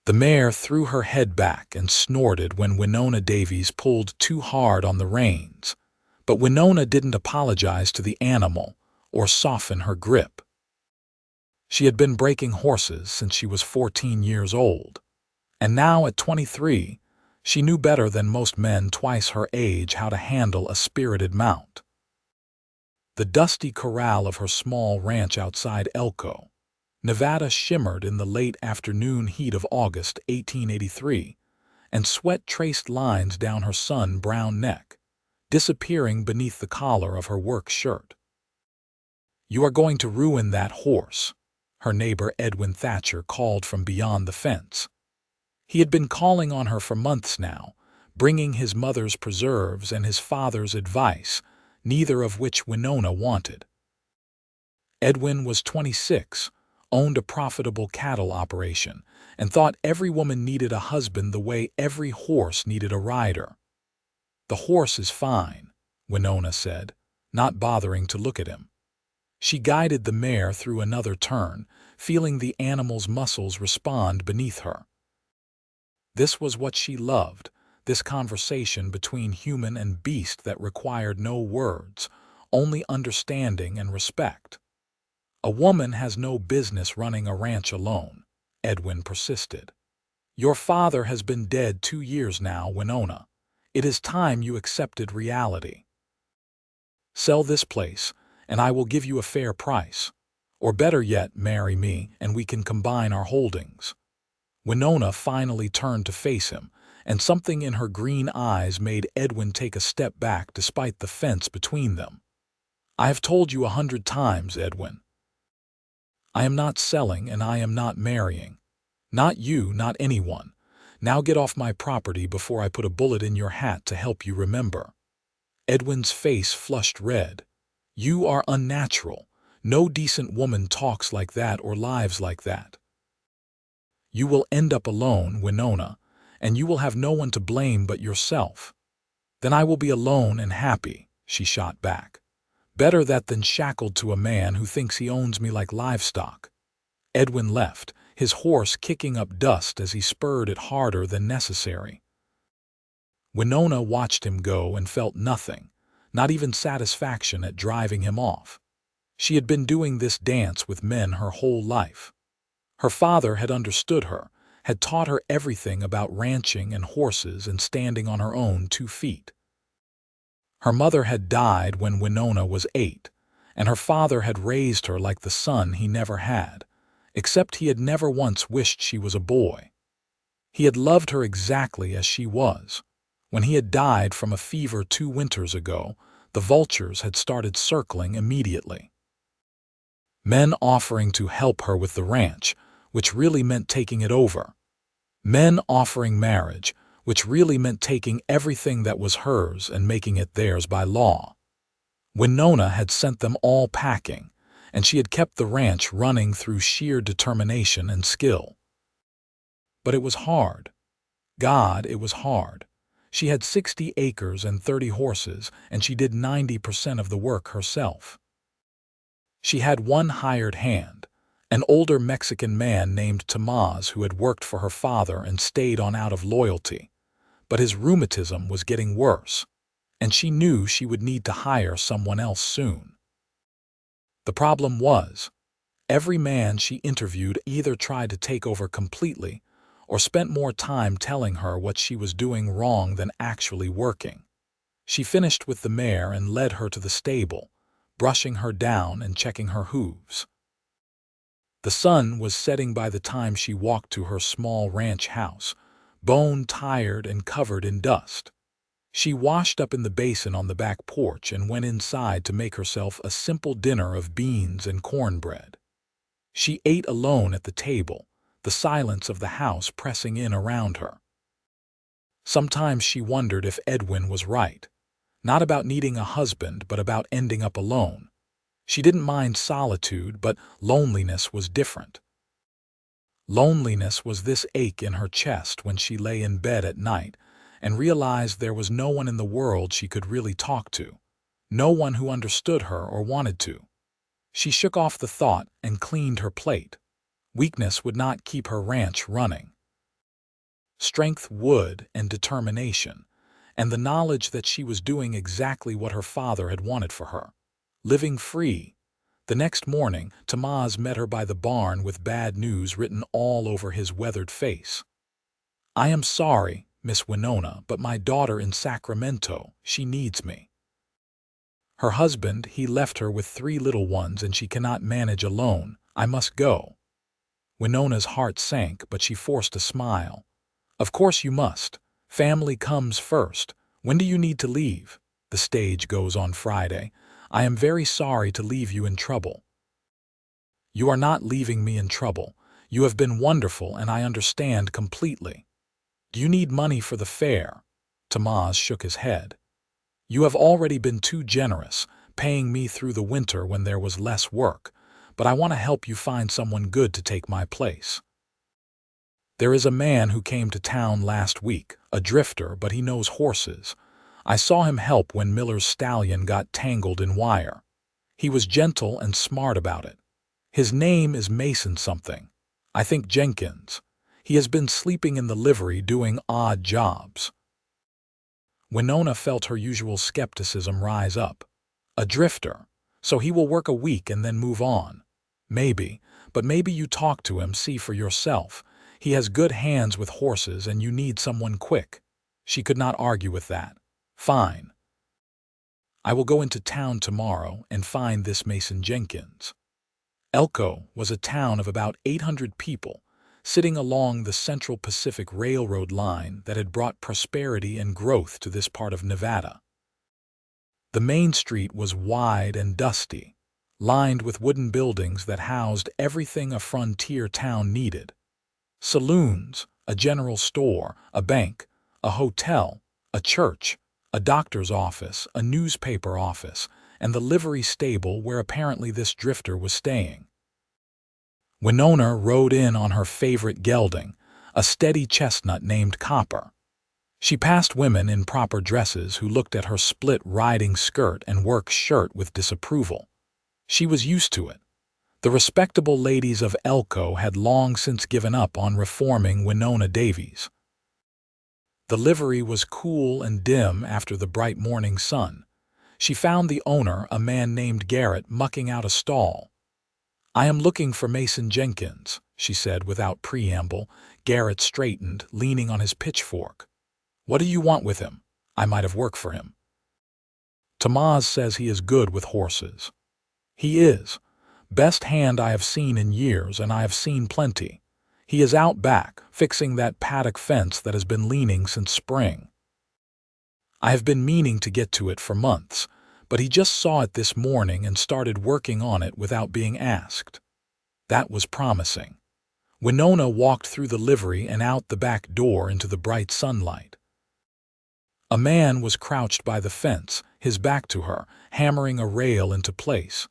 The mare threw her head back and snorted when Winona Davies pulled too hard on the reins, but Winona didn't apologize to the animal or soften her grip. She had been breaking horses since she was 14 years old, and now at 23, she knew better than most men twice her age how to handle a spirited mount. The dusty corral of her small ranch outside Elko, Nevada shimmered in the late afternoon heat of August 1883, and sweat traced lines down her sun-brown neck, disappearing beneath the collar of her work shirt. "You are going to ruin that horse," her neighbor Edwin Thatcher called from beyond the fence. He had been calling on her for months now, bringing his mother's preserves and his father's advice, neither of which Winona wanted. Edwin was 26, owned a profitable cattle operation, and thought every woman needed a husband the way every horse needed a rider. "The horse is fine," Winona said, not bothering to look at him. She guided the mare through another turn, feeling the animal's muscles respond beneath her. This was what she loved, this conversation between human and beast that required no words, only understanding and respect. "A woman has no business running a ranch alone," Edwin persisted. "Your father has been dead 2 years now, Winona. It is time you accepted reality. Sell this place, and I will give you a fair price. Or better yet, marry me, and we can combine our holdings." Winona finally turned to face him, and something in her green eyes made Edwin take a step back despite the fence between them. "I have told you 100 times, Edwin. I am not selling and I am not marrying. Not you, not anyone. Now get off my property before I put a bullet in your hat to help you remember." Edwin's face flushed red. "You are unnatural. No decent woman talks like that or lives like that. You will end up alone, Winona, and you will have no one to blame but yourself." "Then I will be alone and happy," she shot back. "Better that than shackled to a man who thinks he owns me like livestock." Edwin left, his horse kicking up dust as he spurred it harder than necessary. Winona watched him go and felt nothing, not even satisfaction at driving him off. She had been doing this dance with men her whole life. Her father had understood her, had taught her everything about ranching and horses and standing on her own 2 feet. Her mother had died when Winona was 8, and her father had raised her like the son he never had, except he had never once wished she was a boy. He had loved her exactly as she was. When he had died from a fever 2 winters ago, the vultures had started circling immediately. Men offering to help her with the ranch, which really meant taking it over. Men offering marriage, which really meant taking everything that was hers and making it theirs by law. Winona had sent them all packing, and she had kept the ranch running through sheer determination and skill. But it was hard. God, it was hard. She had 60 acres and 30 horses, and she did 90% of the work herself. She had one hired hand, an older Mexican man named Tomás who had worked for her father and stayed on out of loyalty. But his rheumatism was getting worse, and she knew she would need to hire someone else soon. The problem was, every man she interviewed either tried to take over completely or spent more time telling her what she was doing wrong than actually working. She finished with the mare and led her to the stable, brushing her down and checking her hooves. The sun was setting by the time she walked to her small ranch house, bone-tired and covered in dust. She washed up in the basin on the back porch and went inside to make herself a simple dinner of beans and cornbread. She ate alone at the table, the silence of the house pressing in around her. Sometimes she wondered if Edwin was right, not about needing a husband but about ending up alone. She didn't mind solitude, but loneliness was different. Loneliness was this ache in her chest when she lay in bed at night and realized there was no one in the world she could really talk to, no one who understood her or wanted to. She shook off the thought and cleaned her plate. Weakness would not keep her ranch running. strength, wood, and determination, and the knowledge that she was doing exactly what her father had wanted for her, living free. The next morning, Tamaz met her by the barn with bad news written all over his weathered face. "I am sorry, Miss Winona, but my daughter in Sacramento, she needs me. Her husband, he left her with 3 little ones and she cannot manage alone. I must go." Winona's heart sank, but she forced a smile. "Of course you must. Family comes first. When do you need to leave?" "The stage goes on Friday. I am very sorry to leave you in trouble." "You are not leaving me in trouble. You have been wonderful and I understand completely. Do you need money for the fair?" Tamaz shook his head. "You have already been too generous, paying me through the winter when there was less work, but I want to help you find someone good to take my place. There is a man who came to town last week, a drifter, but he knows horses. I saw him help when Miller's stallion got tangled in wire. He was gentle and smart about it. His name is Mason something. I think Jenkins. He has been sleeping in the livery doing odd jobs." Winona felt her usual skepticism rise up. "A drifter, so he will work a week and then move on." "Maybe, but maybe you talk to him, see for yourself. He has good hands with horses and you need someone quick." She could not argue with that. "Fine. I will go into town tomorrow and find this Mason Jenkins." Elko was a town of about 800 people, sitting along the Central Pacific Railroad line that had brought prosperity and growth to this part of Nevada. The main street was wide and dusty, lined with wooden buildings that housed everything a frontier town needed. Saloons, a general store, a bank, a hotel, a church, a doctor's office, a newspaper office, and the livery stable where apparently this drifter was staying. Winona rode in on her favorite gelding, a steady chestnut named Copper. She passed women in proper dresses who looked at her split riding skirt and work shirt with disapproval. She was used to it. The respectable ladies of Elko had long since given up on reforming Winona Davies. The livery was cool and dim after the bright morning sun. She found the owner, a man named Garrett, mucking out a stall. "I am looking for Mason Jenkins," she said without preamble. Garrett straightened, leaning on his pitchfork. "What do you want with him? I might have worked for him." "Tamaz says he is good with horses." "He is. Best hand I have seen in years, and I have seen plenty. He is out back, fixing that paddock fence that has been leaning since spring. I have been meaning to get to it for months, but he just saw it this morning and started working on it without being asked." That was promising. Winona walked through the livery and out the back door into the bright sunlight. A man was crouched by the fence, his back to her, hammering a rail into place.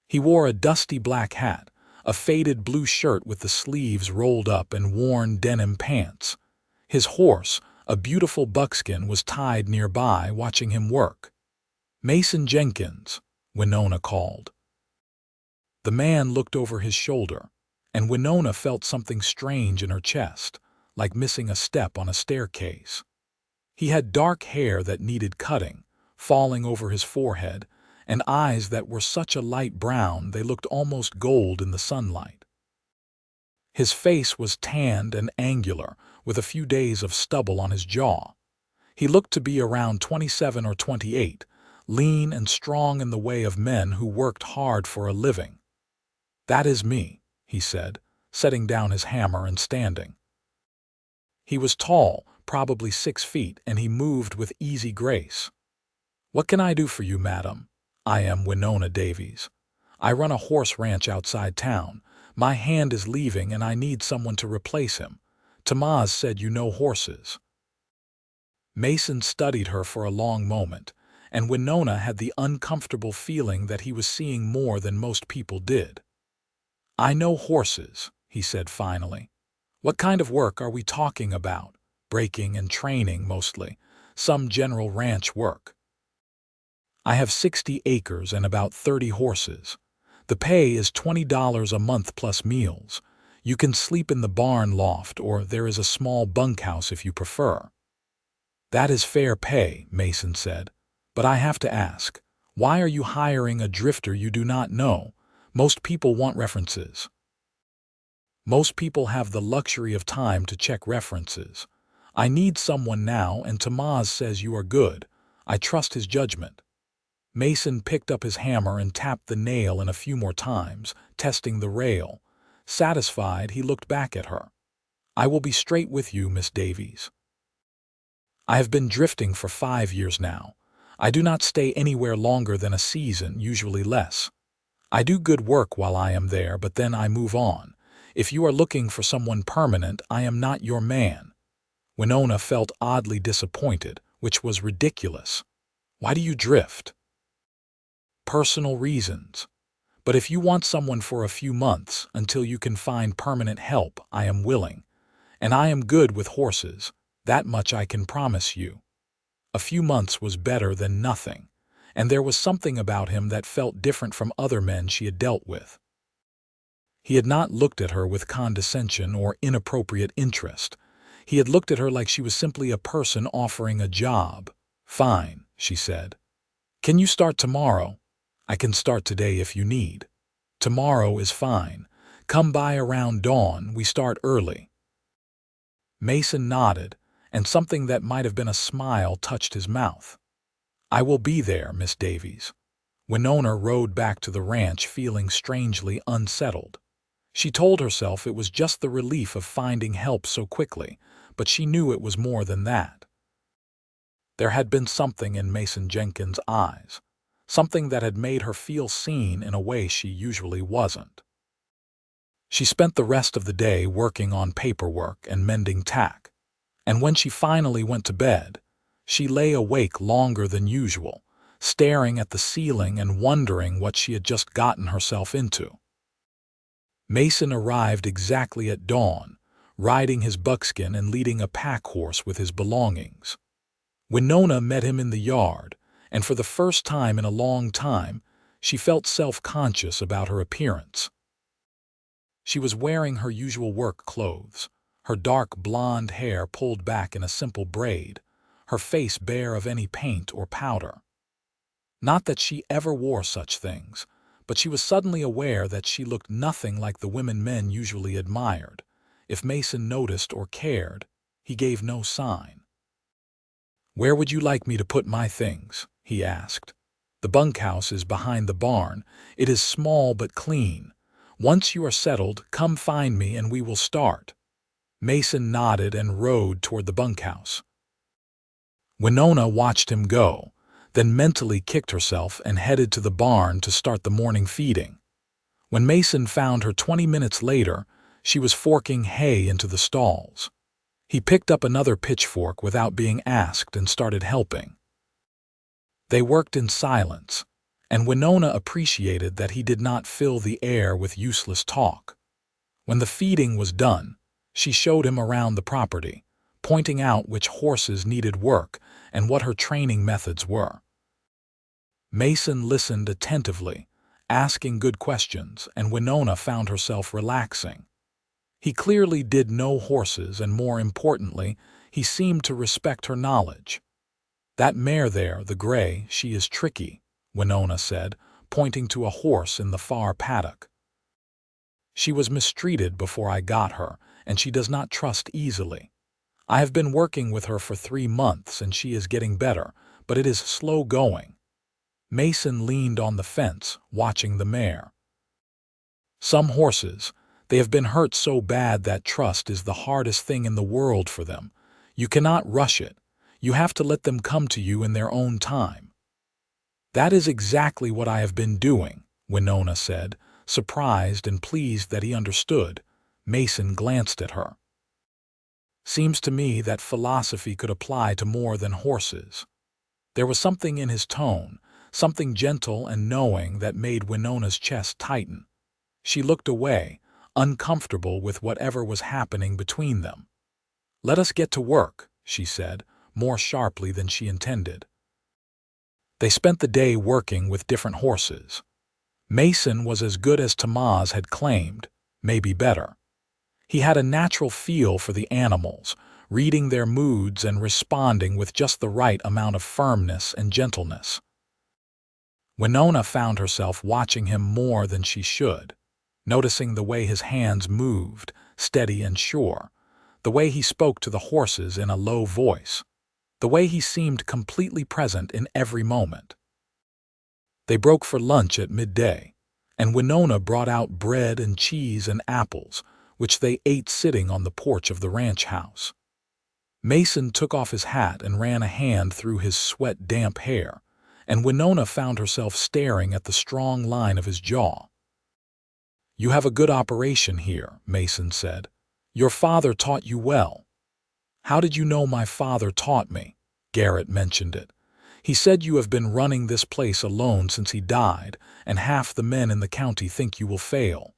He wore a dusty black hat, a faded blue shirt with the sleeves rolled up, and worn denim pants. His horse, a beautiful buckskin, was tied nearby, watching him work. "Mason Jenkins," Winona called. The man looked over his shoulder, and Winona felt something strange in her chest, like missing a step on a staircase. He had dark hair that needed cutting, falling over his forehead, and eyes that were such a light brown they looked almost gold in the sunlight. His face was tanned and angular, with a few days of stubble on his jaw. He looked to be around 27 or 28, lean and strong in the way of men who worked hard for a living. "That is me," he said, setting down his hammer and standing. He was tall, probably 6 feet, and he moved with easy grace. "What can I do for you, madam? I am Winona Davies. I run a horse ranch outside town. My hand is leaving and I need someone to replace him. Tamaz said you know horses." Mason studied her for a long moment, and Winona had the uncomfortable feeling that he was seeing more than most people did. "I know horses," he said finally. "What kind of work are we talking about?" "Breaking and training mostly. Some general ranch work. I have 60 acres and about 30 horses. The pay is $20 a month plus meals. You can sleep in the barn loft, or there is a small bunkhouse if you prefer." "That is fair pay," Mason said. "But I have to ask, why are you hiring a drifter you do not know? Most people want references." "Most people have the luxury of time to check references. I need someone now, and Tamaz says you are good. I trust his judgment." Mason picked up his hammer and tapped the nail in a few more times, testing the rail. Satisfied, he looked back at her. "I will be straight with you, Miss Davies. I have been drifting for 5 years now. I do not stay anywhere longer than a season, usually less. I do good work while I am there, but then I move on. If you are looking for someone permanent, I am not your man." Winona felt oddly disappointed, which was ridiculous. "Why do you drift?" "Personal reasons. But if you want someone for a few months, until you can find permanent help, I am willing. And I am good with horses. That much I can promise you." A few months was better than nothing, and there was something about him that felt different from other men she had dealt with. He had not looked at her with condescension or inappropriate interest. He had looked at her like she was simply a person offering a job. "Fine," she said. "Can you start tomorrow?" "I can start today if you need." "Tomorrow is fine. Come by around dawn. We start early." Mason nodded, and something that might have been a smile touched his mouth. "I will be there, Miss Davies." Winona rode back to the ranch feeling strangely unsettled. She told herself it was just the relief of finding help so quickly, but she knew it was more than that. There had been something in Mason Jenkins' eyes, something that had made her feel seen in a way she usually wasn't. She spent the rest of the day working on paperwork and mending tack, and when she finally went to bed, she lay awake longer than usual, staring at the ceiling and wondering what she had just gotten herself into. Mason arrived exactly at dawn, riding his buckskin and leading a pack horse with his belongings. Winona met him in the yard, and for the first time in a long time, she felt self-conscious about her appearance. She was wearing her usual work clothes, her dark blonde hair pulled back in a simple braid, her face bare of any paint or powder. Not that she ever wore such things, but she was suddenly aware that she looked nothing like the women men usually admired. If Mason noticed or cared, he gave no sign. "Where would you like me to put my things?" he asked. "The bunkhouse is behind the barn. It is small but clean. Once you are settled, come find me and we will start." Mason nodded and rode toward the bunkhouse. Winona watched him go, then mentally kicked herself and headed to the barn to start the morning feeding. When Mason found her 20 minutes later, she was forking hay into the stalls. He picked up another pitchfork without being asked and started helping. They worked in silence, and Winona appreciated that he did not fill the air with useless talk. When the feeding was done, she showed him around the property, pointing out which horses needed work and what her training methods were. Mason listened attentively, asking good questions, and Winona found herself relaxing. He clearly did know horses, and more importantly, he seemed to respect her knowledge. "That mare there, the gray, she is tricky," Winona said, pointing to a horse in the far paddock. "She was mistreated before I got her, and she does not trust easily. I have been working with her for 3 months, and she is getting better, but it is slow going." Mason leaned on the fence, watching the mare. "Some horses, they have been hurt so bad that trust is the hardest thing in the world for them. You cannot rush it. You have to let them come to you in their own time." "That is exactly what I have been doing," Winona said, surprised and pleased that he understood. Mason glanced at her. "Seems to me that philosophy could apply to more than horses." There was something in his tone, something gentle and knowing, that made Winona's chest tighten. She looked away, uncomfortable with whatever was happening between them. "Let us get to work," she said, more sharply than she intended. They spent the day working with different horses. Mason was as good as Tamaz had claimed, maybe better. He had a natural feel for the animals, reading their moods and responding with just the right amount of firmness and gentleness. Winona found herself watching him more than she should, noticing the way his hands moved, steady and sure, the way he spoke to the horses in a low voice, the way he seemed completely present in every moment. They broke for lunch at midday, and Winona brought out bread and cheese and apples, which they ate sitting on the porch of the ranch house. Mason took off his hat and ran a hand through his sweat-damp hair, and Winona found herself staring at the strong line of his jaw. "You have a good operation here," Mason said. "Your father taught you well." "How did you know my father taught me?" Garrett mentioned it. "He said you have been running this place alone since he died, and half the men in the county think you will fail.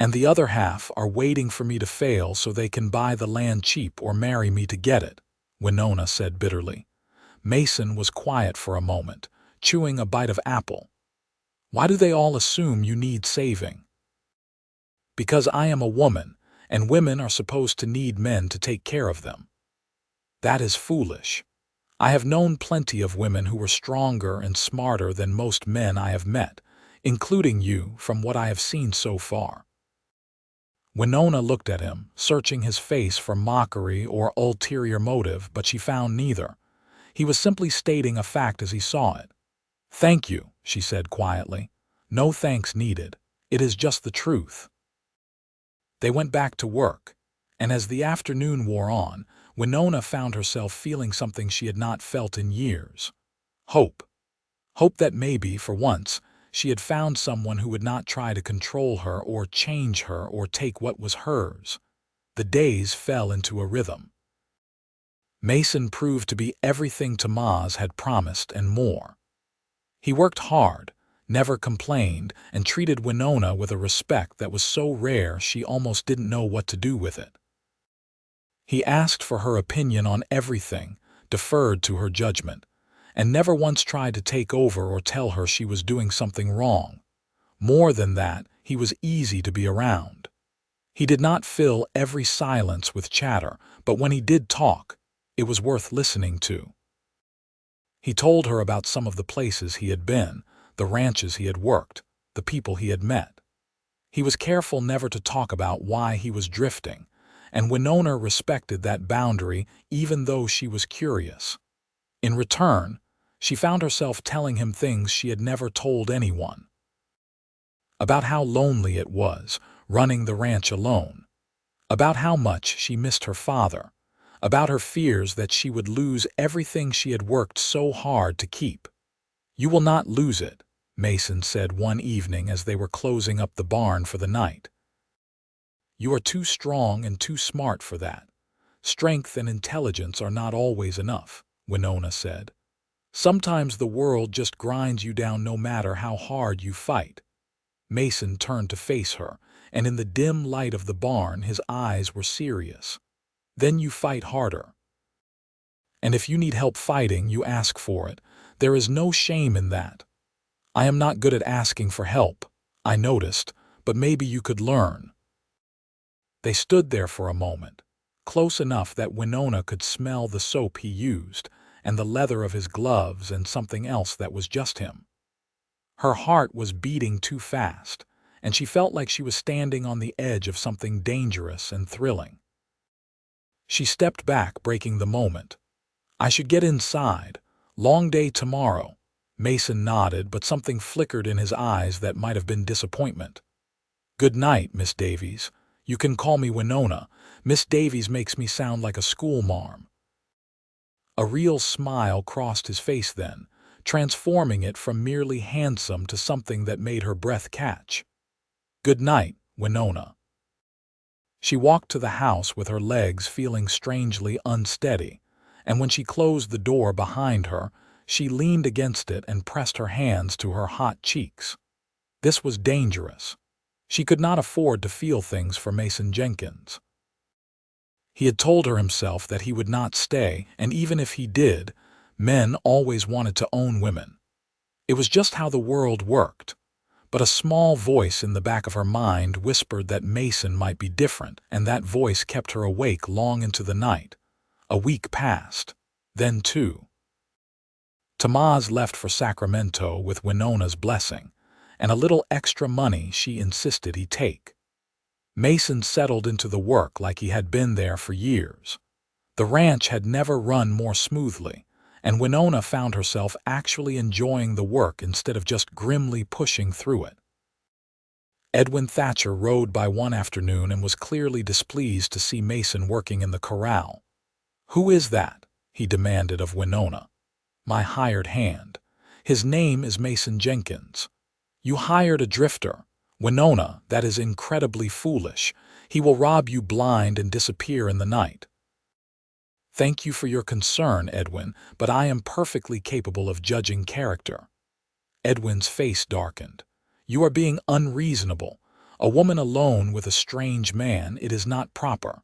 And the other half are waiting for me to fail so they can buy the land cheap or marry me to get it," Winona said bitterly. Mason was quiet for a moment, chewing a bite of apple. "Why do they all assume you need saving?" "Because I am a woman, and women are supposed to need men to take care of them." "That is foolish. I have known plenty of women who were stronger and smarter than most men I have met, including you, from what I have seen so far." Winona looked at him, searching his face for mockery or ulterior motive, but she found neither. He was simply stating a fact as he saw it. "Thank you," she said quietly. "No thanks needed. It is just the truth." They went back to work, and as the afternoon wore on, Winona found herself feeling something she had not felt in years. Hope. Hope that maybe, for once, she had found someone who would not try to control her or change her or take what was hers. The days fell into a rhythm. Mason proved to be everything Tamaz had promised and more. He worked hard, never complained, and treated Winona with a respect that was so rare she almost didn't know what to do with it. He asked for her opinion on everything, deferred to her judgment, and never once tried to take over or tell her she was doing something wrong. More than that, he was easy to be around. He did not fill every silence with chatter, but when he did talk, it was worth listening to. He told her about some of the places he had been, the ranches he had worked, the people he had met. He was careful never to talk about why he was drifting, and Winona respected that boundary even though she was curious. In return, she found herself telling him things she had never told anyone. About how lonely it was, running the ranch alone. About how much she missed her father. About her fears that she would lose everything she had worked so hard to keep. "You will not lose it," Mason said one evening as they were closing up the barn for the night. "You are too strong and too smart for that. Strength and intelligence are not always enough," Winona said. "Sometimes the world just grinds you down no matter how hard you fight." Mason turned to face her, and in the dim light of the barn his eyes were serious. "Then you fight harder. And if you need help fighting, you ask for it. There is no shame in that. I am not good at asking for help, I noticed, but maybe you could learn." They stood there for a moment, close enough that Winona could smell the soap he used, and the leather of his gloves and something else that was just him. Her heart was beating too fast, and she felt like she was standing on the edge of something dangerous and thrilling. She stepped back, breaking the moment. "I should get inside. Long day tomorrow." Mason nodded, but something flickered in his eyes that might have been disappointment. "Good night, Miss Davies. You can call me Winona. Miss Davies makes me sound like a schoolmarm." A real smile crossed his face then, transforming it from merely handsome to something that made her breath catch. "Good night, Winona." She walked to the house with her legs feeling strangely unsteady, and when she closed the door behind her, she leaned against it and pressed her hands to her hot cheeks. This was dangerous. She could not afford to feel things for Mason Jenkins. He had told her himself that he would not stay, and even if he did, men always wanted to own women. It was just how the world worked. But a small voice in the back of her mind whispered that Mason might be different, and that voice kept her awake long into the night. A week passed. Then two. Tamaz left for Sacramento with Winona's blessing, and a little extra money she insisted he take. Mason settled into the work like he had been there for years. The ranch had never run more smoothly, and Winona found herself actually enjoying the work instead of just grimly pushing through it. Edwin Thatcher rode by one afternoon and was clearly displeased to see Mason working in the corral. "Who is that?" he demanded of Winona. "My hired hand. His name is Mason Jenkins." "You hired a drifter. Winona, that is incredibly foolish. He will rob you blind and disappear in the night." "Thank you for your concern, Edwin, but I am perfectly capable of judging character." Edwin's face darkened. "You are being unreasonable. A woman alone with a strange man, it is not proper."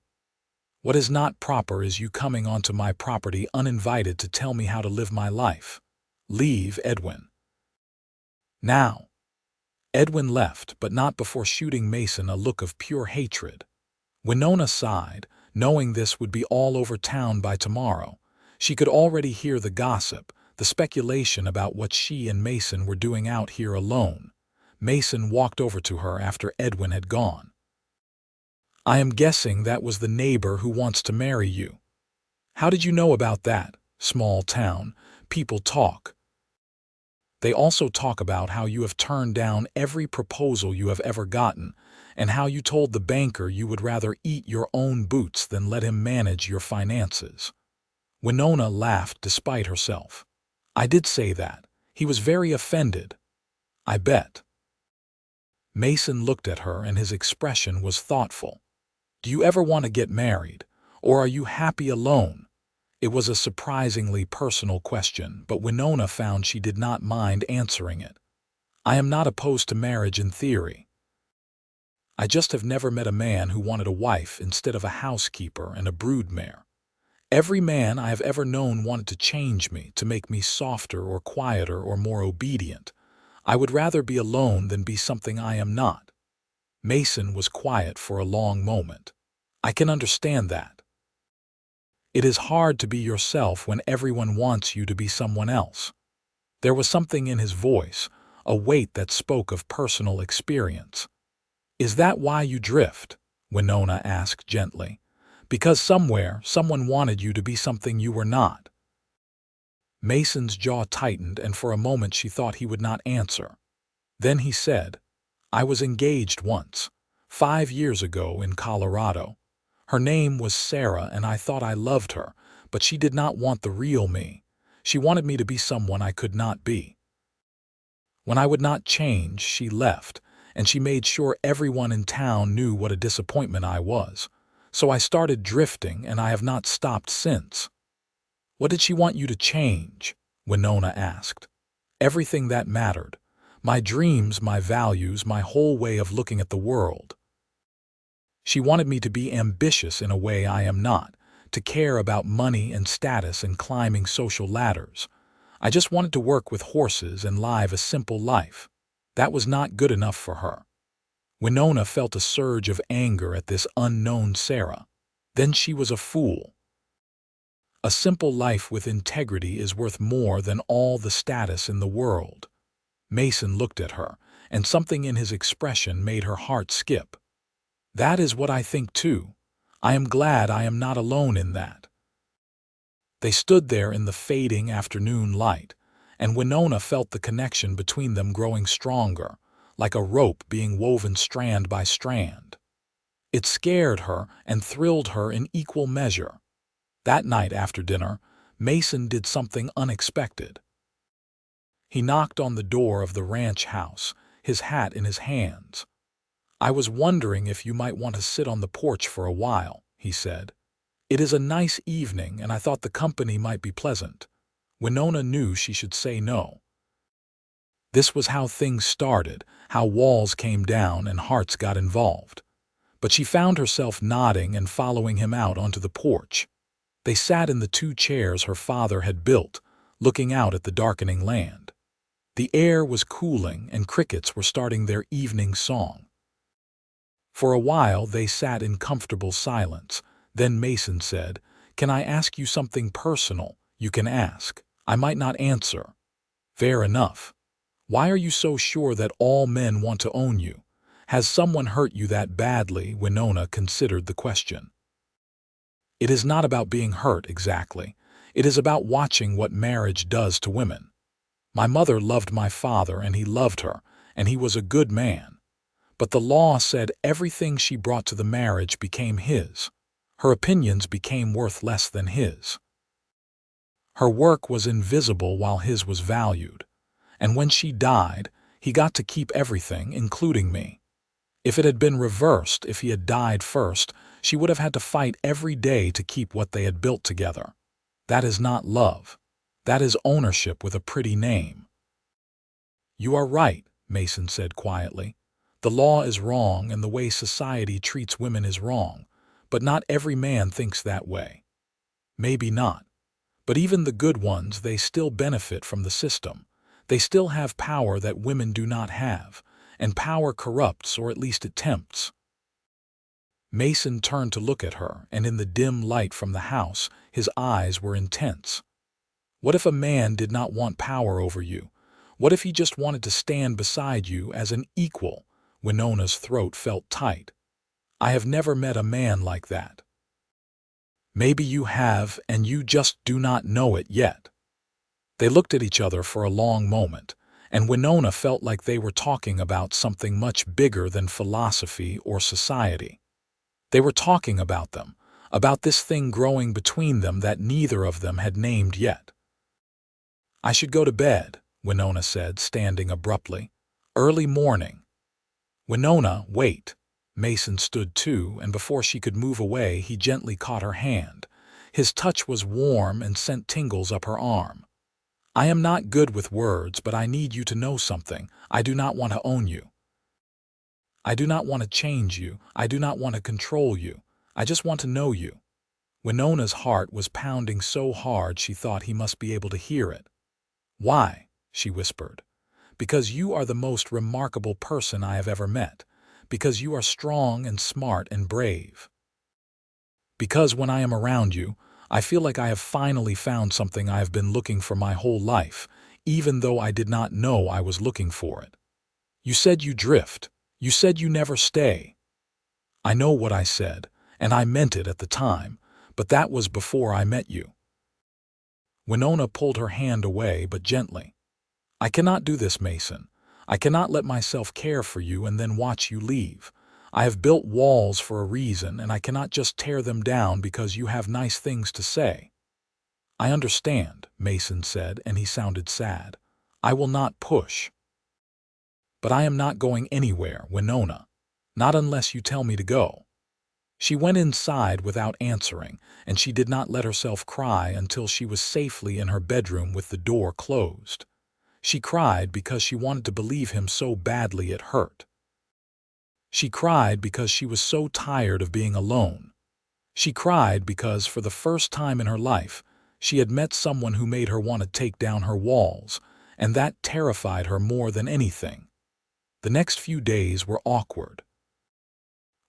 "What is not proper is you coming onto my property uninvited to tell me how to live my life. Leave, Edwin." "Now." Edwin left, but not before shooting Mason a look of pure hatred. Winona sighed, knowing this would be all over town by tomorrow. She could already hear the gossip, the speculation about what she and Mason were doing out here alone. Mason walked over to her after Edwin had gone. "I am guessing that was the neighbor who wants to marry you." "How did you know about that? Small town. People talk." "They also talk about how you have turned down every proposal you have ever gotten, and how you told the banker you would rather eat your own boots than let him manage your finances." Winona laughed despite herself. "I did say that. He was very offended." "I bet." Mason looked at her and his expression was thoughtful. "Do you ever want to get married, or are you happy alone?" It was a surprisingly personal question, but Winona found she did not mind answering it. "I am not opposed to marriage in theory. I just have never met a man who wanted a wife instead of a housekeeper and a broodmare. Every man I have ever known wanted to change me, to make me softer or quieter or more obedient. I would rather be alone than be something I am not." Mason was quiet for a long moment. "I can understand that. It is hard to be yourself when everyone wants you to be someone else." There was something in his voice, a weight that spoke of personal experience. "Is that why you drift?" Winona asked gently. "Because somewhere, someone wanted you to be something you were not." Mason's jaw tightened, and for a moment she thought he would not answer. Then he said, "I was engaged once, 5 years ago in Colorado. Her name was Sarah, and I thought I loved her, but she did not want the real me. She wanted me to be someone I could not be. When I would not change, she left, and she made sure everyone in town knew what a disappointment I was. So I started drifting, and I have not stopped since." "What did she want you to change?" Winona asked. "Everything that mattered. My dreams, my values, my whole way of looking at the world. She wanted me to be ambitious in a way I am not, to care about money and status and climbing social ladders. I just wanted to work with horses and live a simple life. That was not good enough for her." Winona felt a surge of anger at this unknown Sarah. Then she was a fool. A simple life with integrity is worth more than all the status in the world. Mason looked at her, and something in his expression made her heart skip. "That is what I think too. I am glad I am not alone in that." They stood there in the fading afternoon light, and Winona felt the connection between them growing stronger, like a rope being woven strand by strand. It scared her and thrilled her in equal measure. That night after dinner, Mason did something unexpected. He knocked on the door of the ranch house, his hat in his hands. "I was wondering if you might want to sit on the porch for a while," he said. "It is a nice evening, and I thought the company might be pleasant." Winona knew she should say no. This was how things started, how walls came down and hearts got involved. But she found herself nodding and following him out onto the porch. They sat in the 2 chairs her father had built, looking out at the darkening land. The air was cooling and crickets were starting their evening song. For a while they sat in comfortable silence. Then Mason said, "Can I ask you something personal?" "You can ask. I might not answer." "Fair enough. Why are you so sure that all men want to own you? Has someone hurt you that badly?" Winona considered the question. "It is not about being hurt exactly. It is about watching what marriage does to women. My mother loved my father and he loved her, and he was a good man. But the law said everything she brought to the marriage became his. Her opinions became worth less than his. Her work was invisible while his was valued. And when she died, he got to keep everything, including me. If it had been reversed, if he had died first, she would have had to fight every day to keep what they had built together. That is not love. That is ownership with a pretty name." "You are right," Mason said quietly. "The law is wrong and the way society treats women is wrong, but not every man thinks that way. Maybe not. But even the good ones, they still benefit from the system. They still have power that women do not have, and power corrupts, or at least it tempts." Mason turned to look at her, and in the dim light from the house, his eyes were intense. "What if a man did not want power over you? What if he just wanted to stand beside you as an equal?" Winona's throat felt tight. "I have never met a man like that." "Maybe you have, and you just do not know it yet." They looked at each other for a long moment, and Winona felt like they were talking about something much bigger than philosophy or society. They were talking about them, about this thing growing between them that neither of them had named yet. "I should go to bed," Winona said, standing abruptly. "Early morning." "Winona, wait." Mason stood too, and before she could move away, he gently caught her hand. His touch was warm and sent tingles up her arm. "I am not good with words, but I need you to know something. I do not want to own you. I do not want to change you. I do not want to control you. I just want to know you." Winona's heart was pounding so hard she thought he must be able to hear it. "Why?" she whispered. "Because you are the most remarkable person I have ever met. Because you are strong and smart and brave. Because when I am around you, I feel like I have finally found something I have been looking for my whole life, even though I did not know I was looking for it. You said you drift. You said you never stay. I know what I said, and I meant it at the time, but that was before I met you." Winona pulled her hand away, but gently. "I cannot do this, Mason. I cannot let myself care for you and then watch you leave. I have built walls for a reason, and I cannot just tear them down because you have nice things to say." "I understand," Mason said, and he sounded sad. "I will not push. But I am not going anywhere, Winona. Not unless you tell me to go." She went inside without answering, and she did not let herself cry until she was safely in her bedroom with the door closed. She cried because she wanted to believe him so badly it hurt. She cried because she was so tired of being alone. She cried because, for the first time in her life, she had met someone who made her want to take down her walls, and that terrified her more than anything. The next few days were awkward.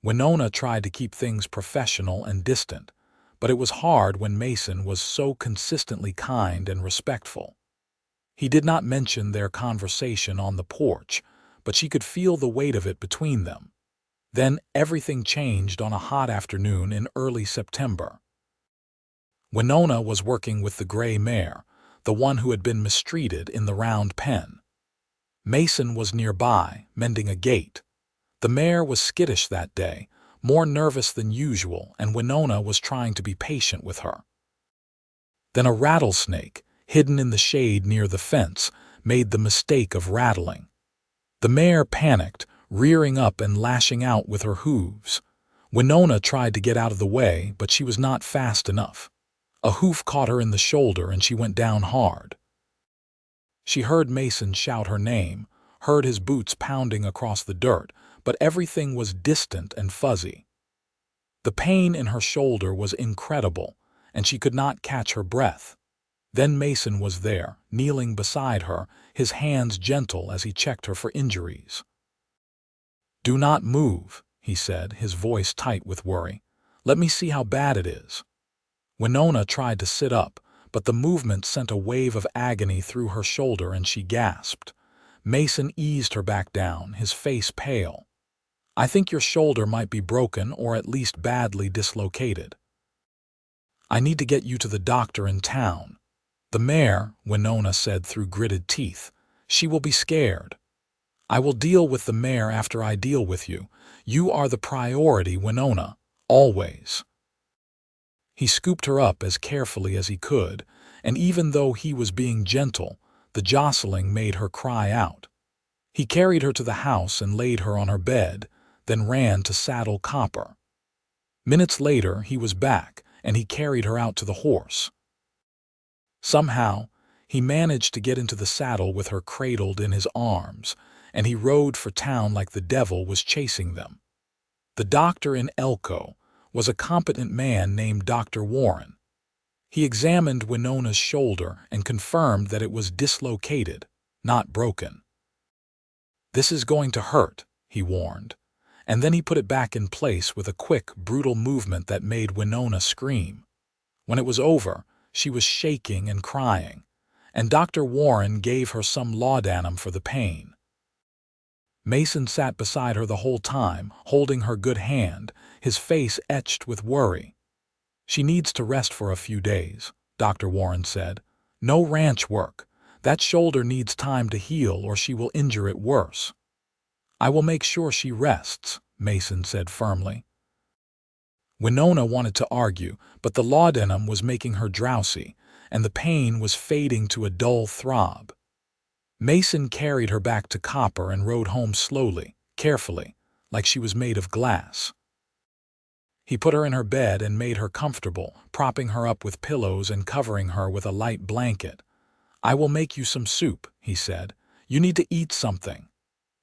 Winona tried to keep things professional and distant, but it was hard when Mason was so consistently kind and respectful. He did not mention their conversation on the porch, but she could feel the weight of it between them. Then everything changed on a hot afternoon in early September. Winona was working with the gray mare, the one who had been mistreated in the round pen. Mason was nearby, mending a gate. The mare was skittish that day, more nervous than usual, and Winona was trying to be patient with her. Then a rattlesnake, hidden in the shade near the fence, made the mistake of rattling. The mare panicked, rearing up and lashing out with her hooves. Winona tried to get out of the way, but she was not fast enough. A hoof caught her in the shoulder and she went down hard. She heard Mason shout her name, heard his boots pounding across the dirt, but everything was distant and fuzzy. The pain in her shoulder was incredible, and she could not catch her breath. Then Mason was there, kneeling beside her, his hands gentle as he checked her for injuries. "Do not move," he said, his voice tight with worry. "Let me see how bad it is." Winona tried to sit up, but the movement sent a wave of agony through her shoulder and she gasped. Mason eased her back down, his face pale. "I think your shoulder might be broken or at least badly dislocated. I need to get you to the doctor in town." "The mare," Winona said through gritted teeth. "She will be scared." "I will deal with the mare after I deal with you. You are the priority, Winona. Always." He scooped her up as carefully as he could, and even though he was being gentle, the jostling made her cry out. He carried her to the house and laid her on her bed, then ran to saddle Copper. Minutes later, he was back, and he carried her out to the horse. Somehow, he managed to get into the saddle with her cradled in his arms, and he rode for town like the devil was chasing them. The doctor in Elko was a competent man named Dr. Warren. He examined Winona's shoulder and confirmed that it was dislocated, not broken. "This is going to hurt," he warned, and then he put it back in place with a quick, brutal movement that made Winona scream. When it was over, she was shaking and crying, and Dr. Warren gave her some laudanum for the pain. Mason sat beside her the whole time, holding her good hand, his face etched with worry. "She needs to rest for a few days," Dr. Warren said. "No ranch work. That shoulder needs time to heal or she will injure it worse." "I will make sure she rests," Mason said firmly. Winona wanted to argue, but the laudanum was making her drowsy, and the pain was fading to a dull throb. Mason carried her back to Copper and rode home slowly, carefully, like she was made of glass. He put her in her bed and made her comfortable, propping her up with pillows and covering her with a light blanket. "I will make you some soup," he said. "You need to eat something."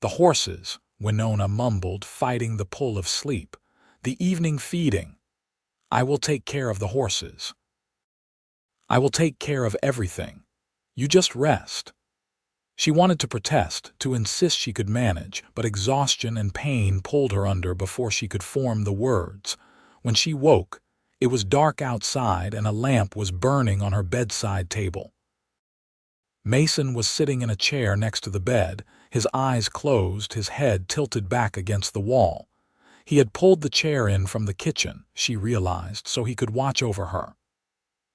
"The horses," Winona mumbled, fighting the pull of sleep. "The evening feeding." "I will take care of the horses." "I will take care of everything. You just rest." She wanted to protest, to insist she could manage, but exhaustion and pain pulled her under before she could form the words. When she woke, it was dark outside and a lamp was burning on her bedside table. Mason was sitting in a chair next to the bed, his eyes closed, his head tilted back against the wall. He had pulled the chair in from the kitchen, she realized, so he could watch over her.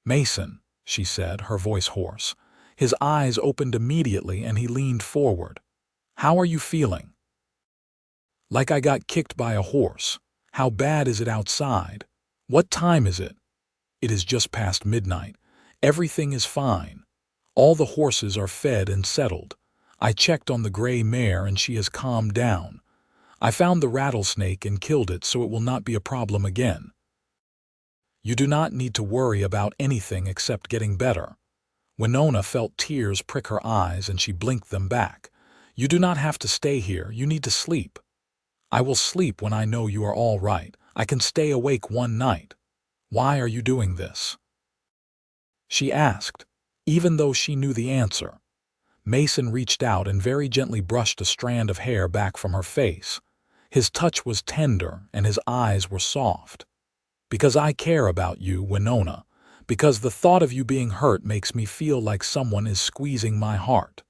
"Mason," she said, her voice hoarse. His eyes opened immediately and he leaned forward. "How are you feeling?" "Like I got kicked by a horse. How bad is it outside? What time is it?" "It is just past midnight. Everything is fine. All the horses are fed and settled. I checked on the gray mare and she has calmed down. I found the rattlesnake and killed it so it will not be a problem again." "You do not need to worry about anything except getting better." Winona felt tears prick her eyes and she blinked them back. "You do not have to stay here. You need to sleep." "I will sleep when I know you are all right. I can stay awake one night." "Why are you doing this?" she asked, even though she knew the answer. Mason reached out and very gently brushed a strand of hair back from her face. His touch was tender and his eyes were soft. "Because I care about you, Winona. Because the thought of you being hurt makes me feel like someone is squeezing my heart.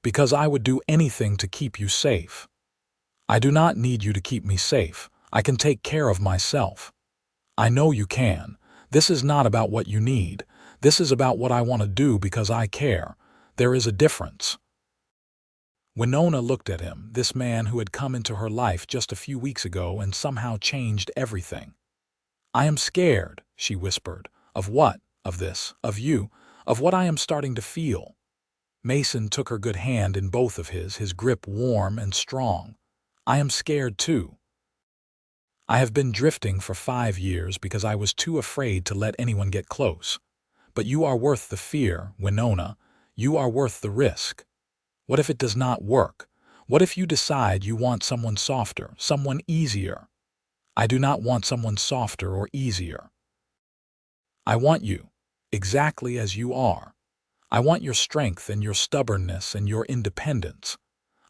Because I would do anything to keep you safe." "I do not need you to keep me safe. I can take care of myself." "I know you can. This is not about what you need. This is about what I want to do because I care. There is a difference." Winona looked at him, this man who had come into her life just a few weeks ago and somehow changed everything. "I am scared," she whispered. "Of what? Of this? Of you? Of what I am starting to feel?" Mason took her good hand in both of his grip warm and strong. "I am scared too. I have been drifting for 5 years because I was too afraid to let anyone get close. But you are worth the fear, Winona. You are worth the risk. What if it does not work? What if you decide you want someone softer, someone easier?" "I do not want someone softer or easier. I want you. exactly as you are. I want your strength and your stubbornness and your independence.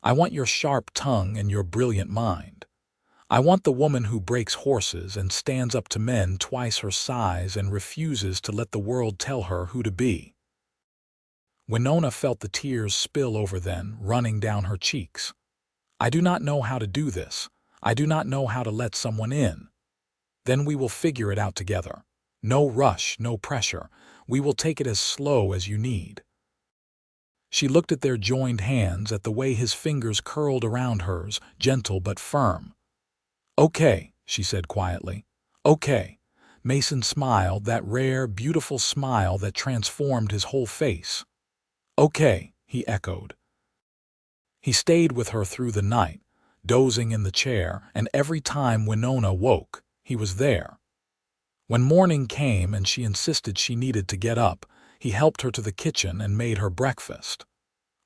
I want your sharp tongue and your brilliant mind. I want the woman who breaks horses and stands up to men twice her size and refuses to let the world tell her who to be. Winona felt the tears spill over then, running down her cheeks. I do not know how to do this. I do not know how to let someone in. Then we will figure it out together. No rush, no pressure. We will take it as slow as you need. She looked at their joined hands, at the way his fingers curled around hers, gentle but firm. Okay, she said quietly. Okay. Mason smiled, that rare, beautiful smile that transformed his whole face. Okay, he echoed. He stayed with her through the night, dozing in the chair, and every time Winona woke, he was there. When morning came and she insisted she needed to get up, he helped her to the kitchen and made her breakfast.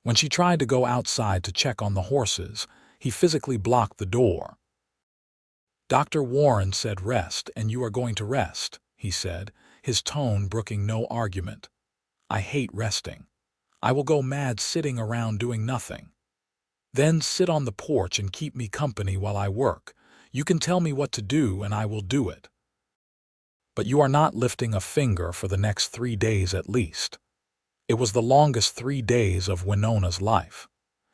When she tried to go outside to check on the horses, he physically blocked the door. Dr. Warren said rest, and you are going to rest, he said, his tone brooking no argument. I hate resting. I will go mad sitting around doing nothing. Then sit on the porch and keep me company while I work. You can tell me what to do and I will do it. But you are not lifting a finger for the next 3 days at least. It was the longest 3 days of Winona's life.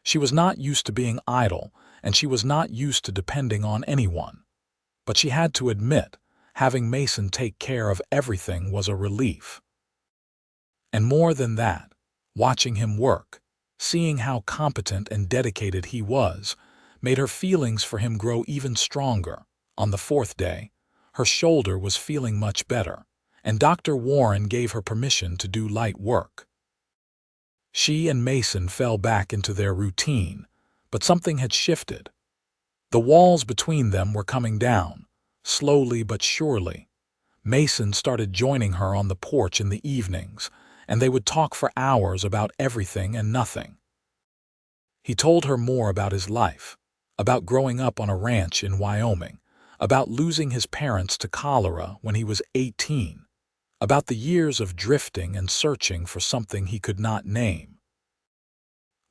She was not used to being idle, and she was not used to depending on anyone. But she had to admit, having Mason take care of everything was a relief. And more than that, watching him work, seeing how competent and dedicated he was, made her feelings for him grow even stronger. On the 4th day, her shoulder was feeling much better, and Dr. Warren gave her permission to do light work. She and Mason fell back into their routine, but something had shifted. The walls between them were coming down, slowly but surely. Mason started joining her on the porch in the evenings, and they would talk for hours about everything and nothing. He told her more about his life, about growing up on a ranch in Wyoming, about losing his parents to cholera when he was 18, about the years of drifting and searching for something he could not name.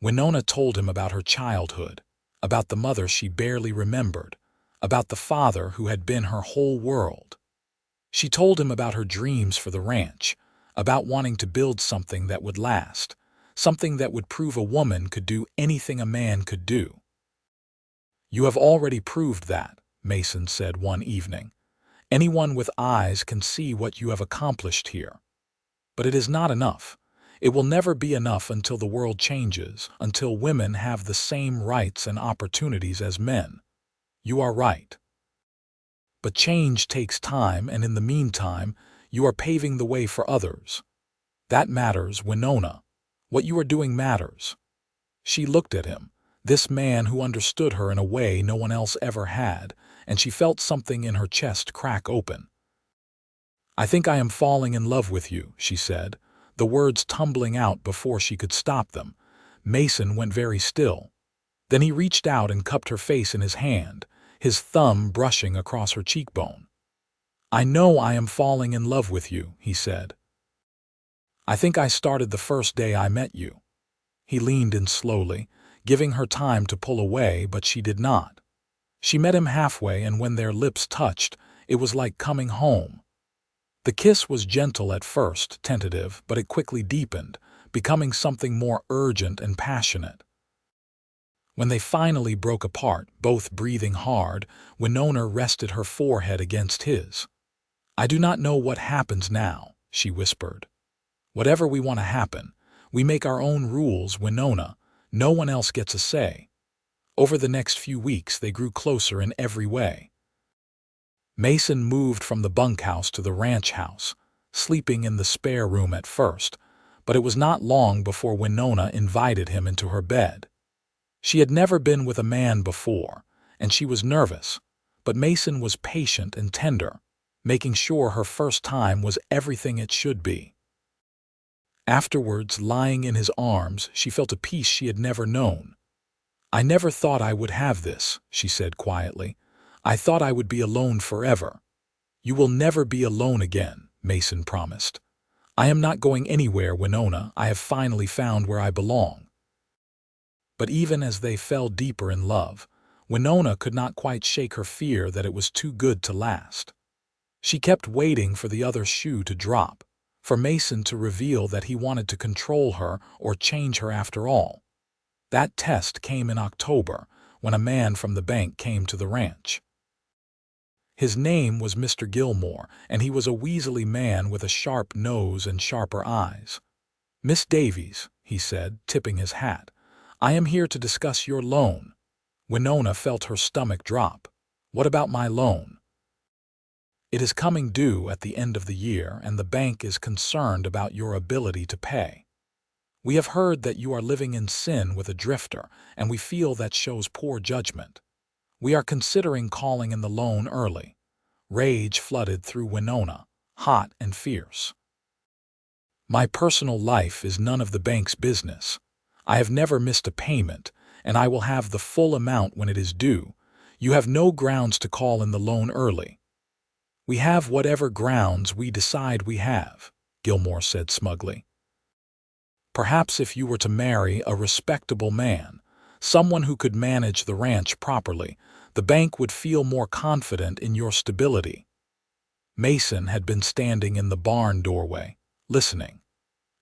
Winona told him about her childhood, about the mother she barely remembered, about the father who had been her whole world. She told him about her dreams for the ranch, about wanting to build something that would last, something that would prove a woman could do anything a man could do. You have already proved that, Mason said one evening. Anyone with eyes can see what you have accomplished here. But it is not enough. It will never be enough until the world changes, until women have the same rights and opportunities as men. You are right. But change takes time, and in the meantime, you are paving the way for others. That matters, Winona. What you are doing matters. She looked at him, this man who understood her in a way no one else ever had, and she felt something in her chest crack open. I think I am falling in love with you, she said, the words tumbling out before she could stop them. Mason went very still. Then he reached out and cupped her face in his hand, his thumb brushing across her cheekbone. I know I am falling in love with you, he said. I think I started the first day I met you. He leaned in slowly, giving her time to pull away, but she did not. She met him halfway, and when their lips touched, it was like coming home. The kiss was gentle at first, tentative, but it quickly deepened, becoming something more urgent and passionate. When they finally broke apart, both breathing hard, Winona rested her forehead against his. I do not know what happens now, she whispered. Whatever we want to happen, we make our own rules, Winona. No one else gets a say. Over the next few weeks, they grew closer in every way. Mason moved from the bunkhouse to the ranch house, sleeping in the spare room at first, but it was not long before Winona invited him into her bed. She had never been with a man before, and she was nervous, but Mason was patient and tender, making sure her first time was everything it should be. Afterwards, lying in his arms, she felt a peace she had never known. I never thought I would have this, she said quietly. I thought I would be alone forever. You will never be alone again, Mason promised. I am not going anywhere, Winona. I have finally found where I belong. But even as they fell deeper in love, Winona could not quite shake her fear that it was too good to last. She kept waiting for the other shoe to drop, for Mason to reveal that he wanted to control her or change her after all. That test came in October, when a man from the bank came to the ranch. His name was Mr. Gilmore, and he was a weaselly man with a sharp nose and sharper eyes. "Miss Davies," he said, tipping his hat, "I am here to discuss your loan." Winona felt her stomach drop. "What about my loan?" "It is coming due at the end of the year, and the bank is concerned about your ability to pay. We have heard that you are living in sin with a drifter, and we feel that shows poor judgment. We are considering calling in the loan early." Rage flooded through Winona, hot and fierce. "My personal life is none of the bank's business. I have never missed a payment, and I will have the full amount when it is due. You have no grounds to call in the loan early." "We have whatever grounds we decide we have," Gilmore said smugly. "Perhaps if you were to marry a respectable man, someone who could manage the ranch properly, the bank would feel more confident in your stability." Mason had been standing in the barn doorway, listening.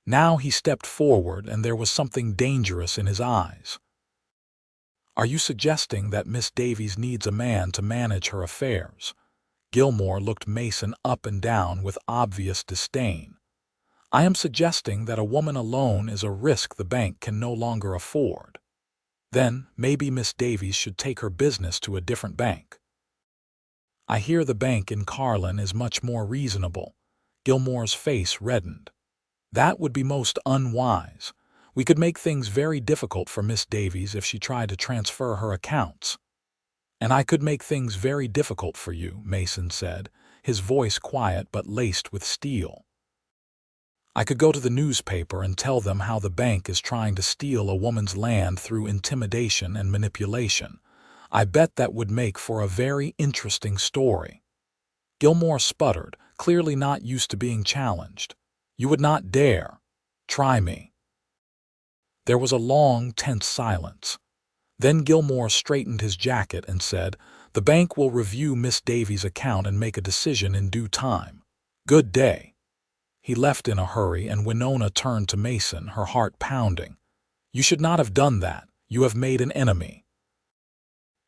Now he stepped forward, and there was something dangerous in his eyes. "Are you suggesting that Miss Davies needs a man to manage her affairs?" Gilmore looked Mason up and down with obvious disdain. "I am suggesting that a woman alone is a risk the bank can no longer afford." "Then maybe Miss Davies should take her business to a different bank." "I hear the bank in Carlin is much more reasonable." Gilmore's face reddened. "That would be most unwise. We could make things very difficult for Miss Davies if she tried to transfer her accounts." "And I could make things very difficult for you," Mason said, his voice quiet but laced with steel. "I could go to the newspaper and tell them how the bank is trying to steal a woman's land through intimidation and manipulation. I bet that would make for a very interesting story." Gilmore sputtered, clearly not used to being challenged. "You would not dare. Try me." There was a long, tense silence. Then Gilmore straightened his jacket and said, "The bank will review Miss Davies' account and make a decision in due time. Good day." He left in a hurry, and Winona turned to Mason, her heart pounding. "You should not have done that. You have made an enemy."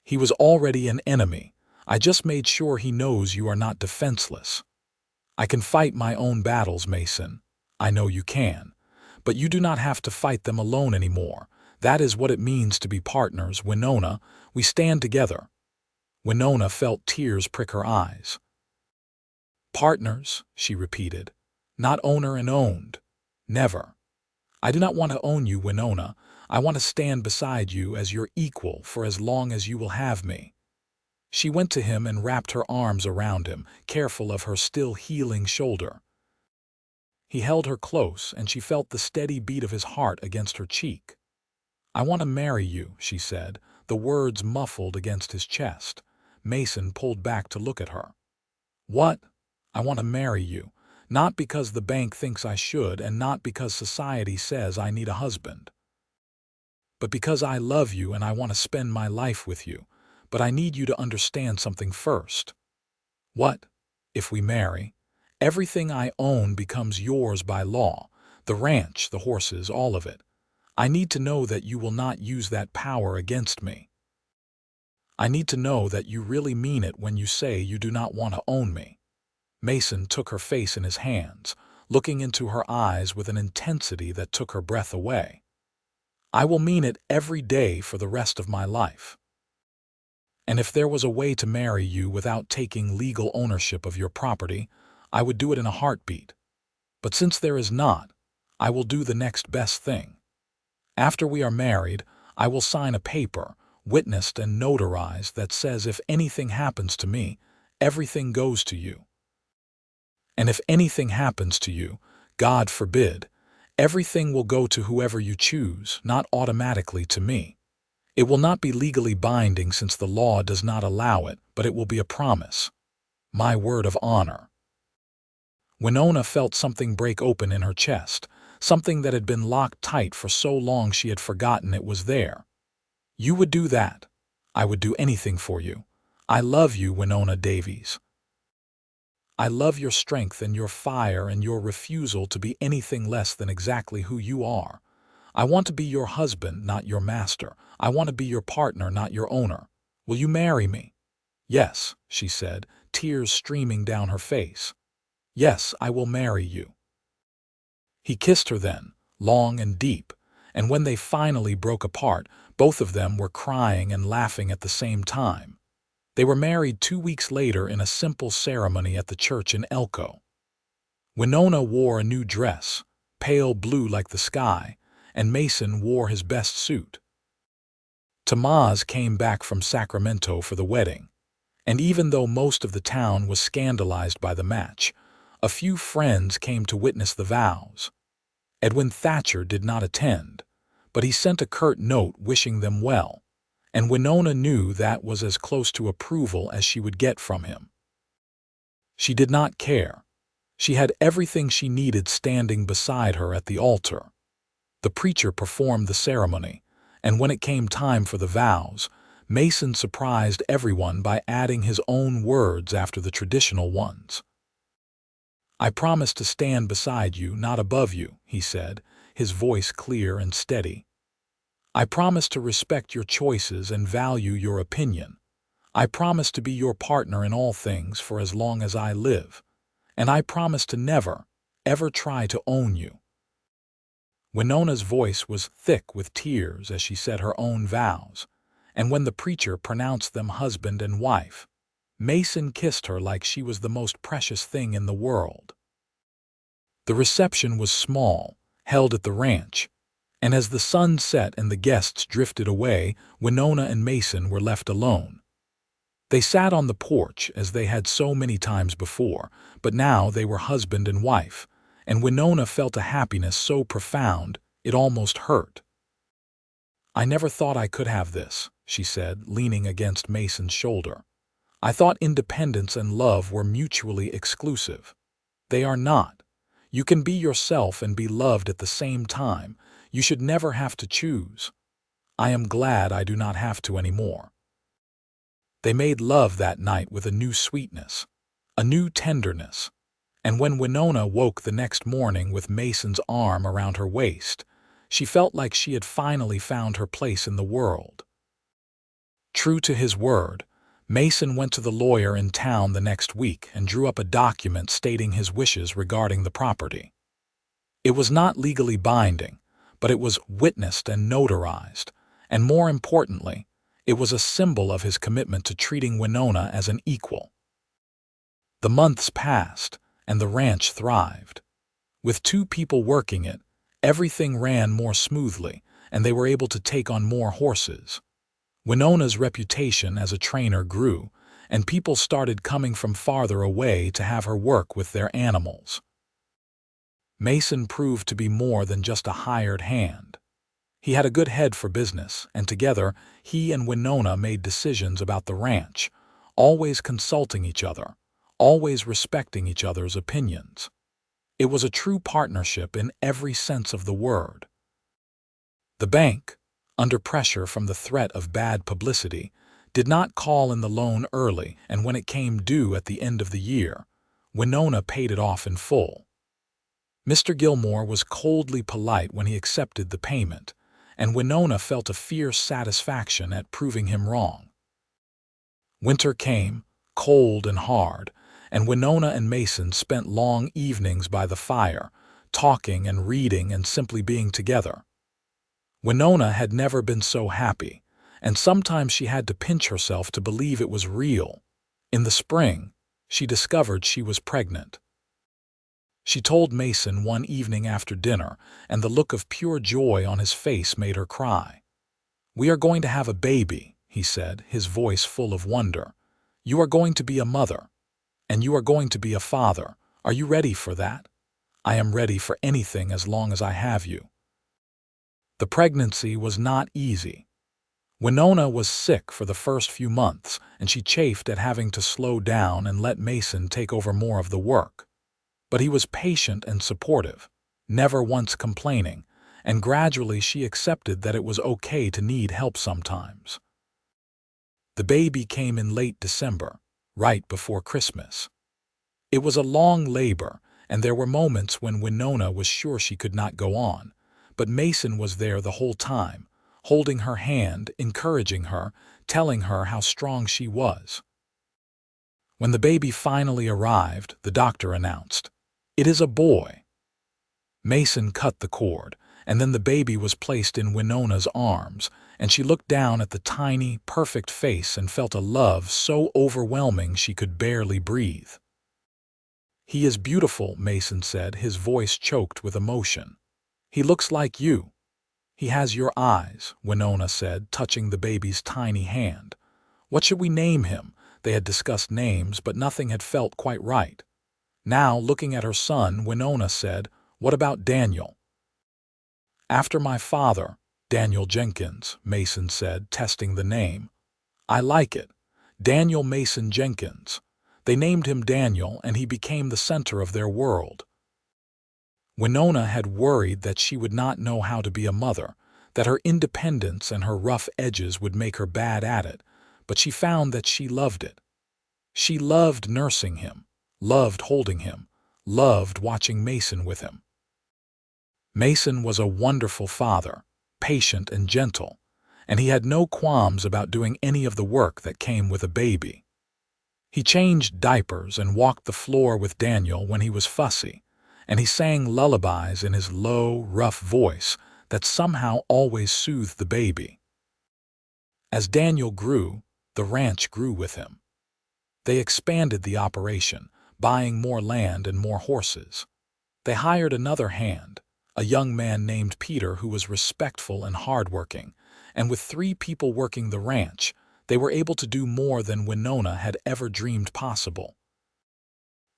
"He was already an enemy. I just made sure he knows you are not defenseless." "I can fight my own battles, Mason. I know you can. But you do not have to fight them alone anymore. That is what it means to be partners, Winona. We stand together." Winona felt tears prick her eyes. "Partners," she repeated. "Not owner and owned. Never. I do not want to own you, Winona. I want to stand beside you as your equal for as long as you will have me." She went to him and wrapped her arms around him, careful of her still healing shoulder. He held her close, and she felt the steady beat of his heart against her cheek. "I want to marry you," she said, the words muffled against his chest. Mason pulled back to look at her. "What? I want to marry you. Not because the bank thinks I should, and not because society says I need a husband. But because I love you and I want to spend my life with you. But I need you to understand something first." "What?" "If we marry, everything I own becomes yours by law. The ranch, the horses, all of it. I need to know that you will not use that power against me. I need to know that you really mean it when you say you do not want to own me." Mason took her face in his hands, looking into her eyes with an intensity that took her breath away. "I will mean it every day for the rest of my life. And if there was a way to marry you without taking legal ownership of your property, I would do it in a heartbeat. But since there is not, I will do the next best thing. After we are married, I will sign a paper, witnessed and notarized, that says if anything happens to me, everything goes to you. And if anything happens to you, God forbid, everything will go to whoever you choose, not automatically to me. It will not be legally binding since the law does not allow it, but it will be a promise. My word of honor." Winona felt something break open in her chest, something that had been locked tight for so long she had forgotten it was there. "You would do that. I would do anything for you. I love you, Winona Davies. I love your strength and your fire and your refusal to be anything less than exactly who you are. I want to be your husband, not your master. I want to be your partner, not your owner. Will you marry me?" "Yes," she said, tears streaming down her face. "Yes, I will marry you." He kissed her then, long and deep, and when they finally broke apart, both of them were crying and laughing at the same time. They were married 2 weeks later in a simple ceremony at the church in Elko. Winona wore a new dress, pale blue like the sky, and Mason wore his best suit. Tomás came back from Sacramento for the wedding, and even though most of the town was scandalized by the match, a few friends came to witness the vows. Edwin Thatcher did not attend, but he sent a curt note wishing them well, and Winona knew that was as close to approval as she would get from him. She did not care. She had everything she needed standing beside her at the altar. The preacher performed the ceremony, and when it came time for the vows, Mason surprised everyone by adding his own words after the traditional ones. "I promise to stand beside you, not above you," he said, his voice clear and steady. "I promise to respect your choices and value your opinion. I promise to be your partner in all things for as long as I live. And I promise to never, ever try to own you." Winona's voice was thick with tears as she said her own vows, and when the preacher pronounced them husband and wife, Mason kissed her like she was the most precious thing in the world. The reception was small, held at the ranch, and as the sun set and the guests drifted away, Winona and Mason were left alone. They sat on the porch as they had so many times before, but now they were husband and wife, and Winona felt a happiness so profound it almost hurt. "I never thought I could have this," she said, leaning against Mason's shoulder. "I thought independence and love were mutually exclusive. They are not. You can be yourself and be loved at the same time. You should never have to choose. I am glad I do not have to anymore." They made love that night with a new sweetness, a new tenderness, and when Winona woke the next morning with Mason's arm around her waist, she felt like she had finally found her place in the world. True to his word, Mason went to the lawyer in town the next week and drew up a document stating his wishes regarding the property. It was not legally binding, but it was witnessed and notarized, and more importantly, it was a symbol of his commitment to treating Winona as an equal. The months passed, and the ranch thrived. With 2 people working it, everything ran more smoothly, and they were able to take on more horses. Winona's reputation as a trainer grew, and people started coming from farther away to have her work with their animals. Mason proved to be more than just a hired hand. He had a good head for business, and together he and Winona made decisions about the ranch, always consulting each other, always respecting each other's opinions. It was a true partnership in every sense of the word. The bank, under pressure from the threat of bad publicity, did not call in the loan early, and when it came due at the end of the year, Winona paid it off in full. Mr. Gilmore was coldly polite when he accepted the payment, and Winona felt a fierce satisfaction at proving him wrong. Winter came, cold and hard, and Winona and Mason spent long evenings by the fire, talking and reading and simply being together. Winona had never been so happy, and sometimes she had to pinch herself to believe it was real. In the spring, she discovered she was pregnant. She told Mason one evening after dinner, and the look of pure joy on his face made her cry. "We are going to have a baby," he said, his voice full of wonder. "You are going to be a mother, and you are going to be a father. Are you ready for that?" "I am ready for anything as long as I have you." The pregnancy was not easy. Winona was sick for the first few months, and she chafed at having to slow down and let Mason take over more of the work. But he was patient and supportive, never once complaining, and gradually she accepted that it was okay to need help sometimes. The baby came in late December, right before Christmas. It was a long labor, and there were moments when Winona was sure she could not go on, but Mason was there the whole time, holding her hand, encouraging her, telling her how strong she was. When the baby finally arrived, the doctor announced, "It is a boy." Mason cut the cord, and then the baby was placed in Winona's arms, and she looked down at the tiny, perfect face and felt a love so overwhelming she could barely breathe. "He is beautiful," Mason said, his voice choked with emotion. "He looks like you." "He has your eyes," Winona said, touching the baby's tiny hand. "What should we name him?" They had discussed names, but nothing had felt quite right. Now, looking at her son, Winona said, "What about Daniel?" "After my father, Daniel Jenkins," Mason said, testing the name. "I like it. Daniel Mason Jenkins." They named him Daniel, and he became the center of their world. Winona had worried that she would not know how to be a mother, that her independence and her rough edges would make her bad at it, but she found that she loved it. She loved nursing him, loved holding him, loved watching Mason with him. Mason was a wonderful father, patient and gentle, and he had no qualms about doing any of the work that came with a baby. He changed diapers and walked the floor with Daniel when he was fussy, and he sang lullabies in his low, rough voice that somehow always soothed the baby. As Daniel grew, the ranch grew with him. They expanded the operation, buying more land and more horses. They hired another hand, a young man named Peter who was respectful and hardworking, and with 3 people working the ranch, they were able to do more than Winona had ever dreamed possible.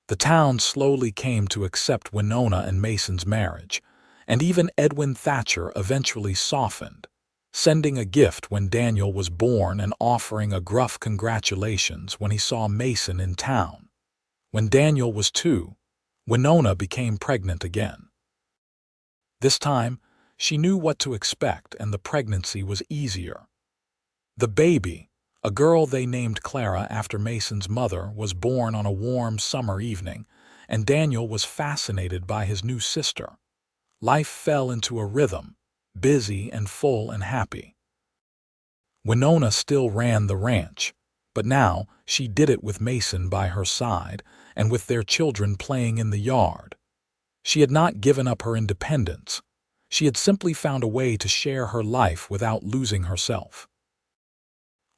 The town slowly came to accept Winona and Mason's marriage, and even Edwin Thatcher eventually softened, sending a gift when Daniel was born and offering a gruff congratulations when he saw Mason in town. When Daniel was 2, Winona became pregnant again. This time, she knew what to expect, and the pregnancy was easier. The baby, a girl they named Clara after Mason's mother, was born on a warm summer evening, and Daniel was fascinated by his new sister. Life fell into a rhythm, busy and full and happy. Winona still ran the ranch, but now she did it with Mason by her side and with their children playing in the yard. She had not given up her independence. She had simply found a way to share her life without losing herself.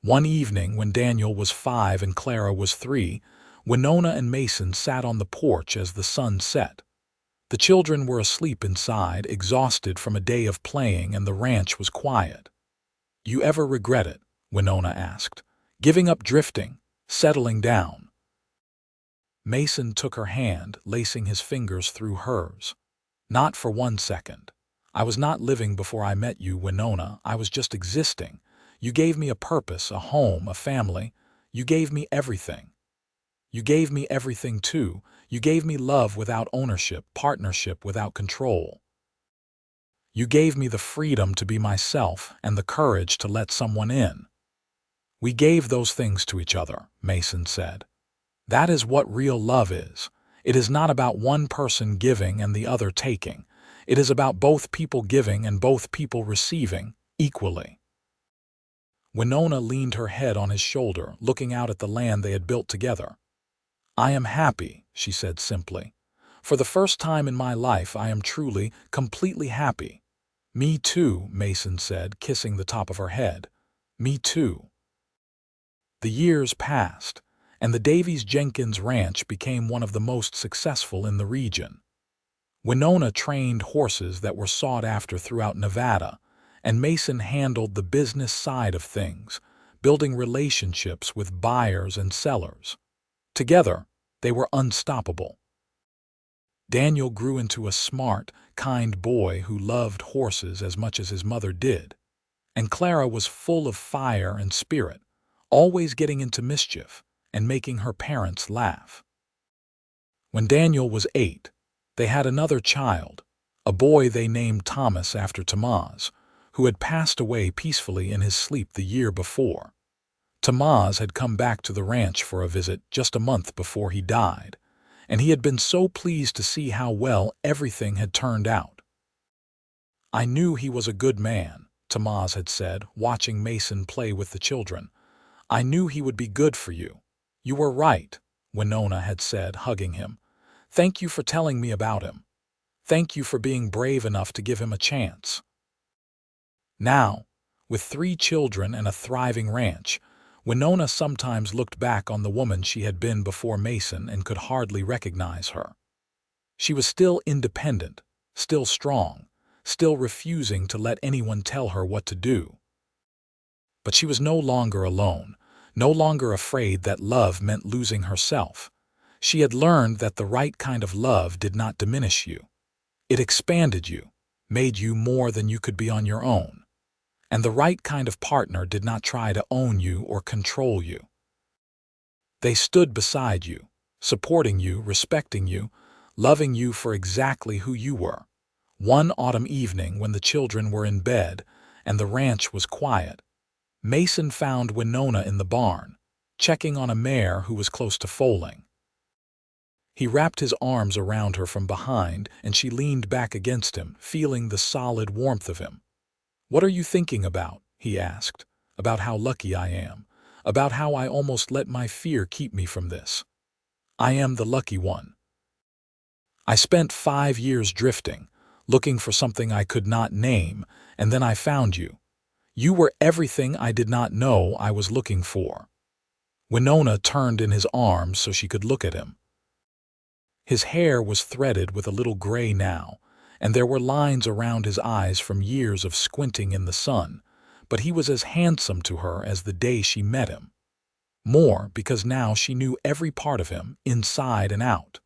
One evening when Daniel was 5 and Clara was 3, Winona and Mason sat on the porch as the sun set. The children were asleep inside, exhausted from a day of playing, and the ranch was quiet. "You ever regret it?" Winona asked. "Giving up drifting, settling down?" Mason took her hand, lacing his fingers through hers. "Not for 1 second. I was not living before I met you, Winona. I was just existing. You gave me a purpose, a home, a family. You gave me everything. You gave me everything, too. You gave me love without ownership, partnership without control. You gave me the freedom to be myself and the courage to let someone in." "We gave those things to each other," Mason said. "That is what real love is. It is not about one person giving and the other taking. It is about both people giving and both people receiving equally." Winona leaned her head on his shoulder, looking out at the land they had built together. "I am happy," she said simply. "For the first time in my life, I am truly, completely happy." "Me too," Mason said, kissing the top of her head. "Me too." The years passed, and the Davies-Jenkins ranch became one of the most successful in the region. Winona trained horses that were sought after throughout Nevada, and Mason handled the business side of things, building relationships with buyers and sellers. Together, they were unstoppable. Daniel grew into a smart, kind boy who loved horses as much as his mother did, and Clara was full of fire and spirit, always getting into mischief and making her parents laugh. When Daniel was 8, they had another child, a boy they named Thomas after Tamaz, who had passed away peacefully in his sleep the year before. Tamaz had come back to the ranch for a visit just a month before he died, and he had been so pleased to see how well everything had turned out. "I knew he was a good man," Tamaz had said, watching Mason play with the children. "I knew he would be good for you." "You were right," Winona had said, hugging him. "Thank you for telling me about him. Thank you for being brave enough to give him a chance." Now, with 3 children and a thriving ranch, Winona sometimes looked back on the woman she had been before Mason and could hardly recognize her. She was still independent, still strong, still refusing to let anyone tell her what to do. But she was no longer alone, no longer afraid that love meant losing herself. She had learned that the right kind of love did not diminish you. It expanded you, made you more than you could be on your own. And the right kind of partner did not try to own you or control you. They stood beside you, supporting you, respecting you, loving you for exactly who you were. One autumn evening when the children were in bed and the ranch was quiet, Mason found Winona in the barn, checking on a mare who was close to foaling. He wrapped his arms around her from behind, and she leaned back against him, feeling the solid warmth of him. "What are you thinking about?" he asked. "About how lucky I am. About how I almost let my fear keep me from this. I am the lucky one. I spent 5 years drifting, looking for something I could not name, and then I found you. You were everything I did not know I was looking for." Winona turned in his arms so she could look at him. His hair was threaded with a little gray now, and there were lines around his eyes from years of squinting in the sun, but he was as handsome to her as the day she met him. More because now she knew every part of him, inside and out.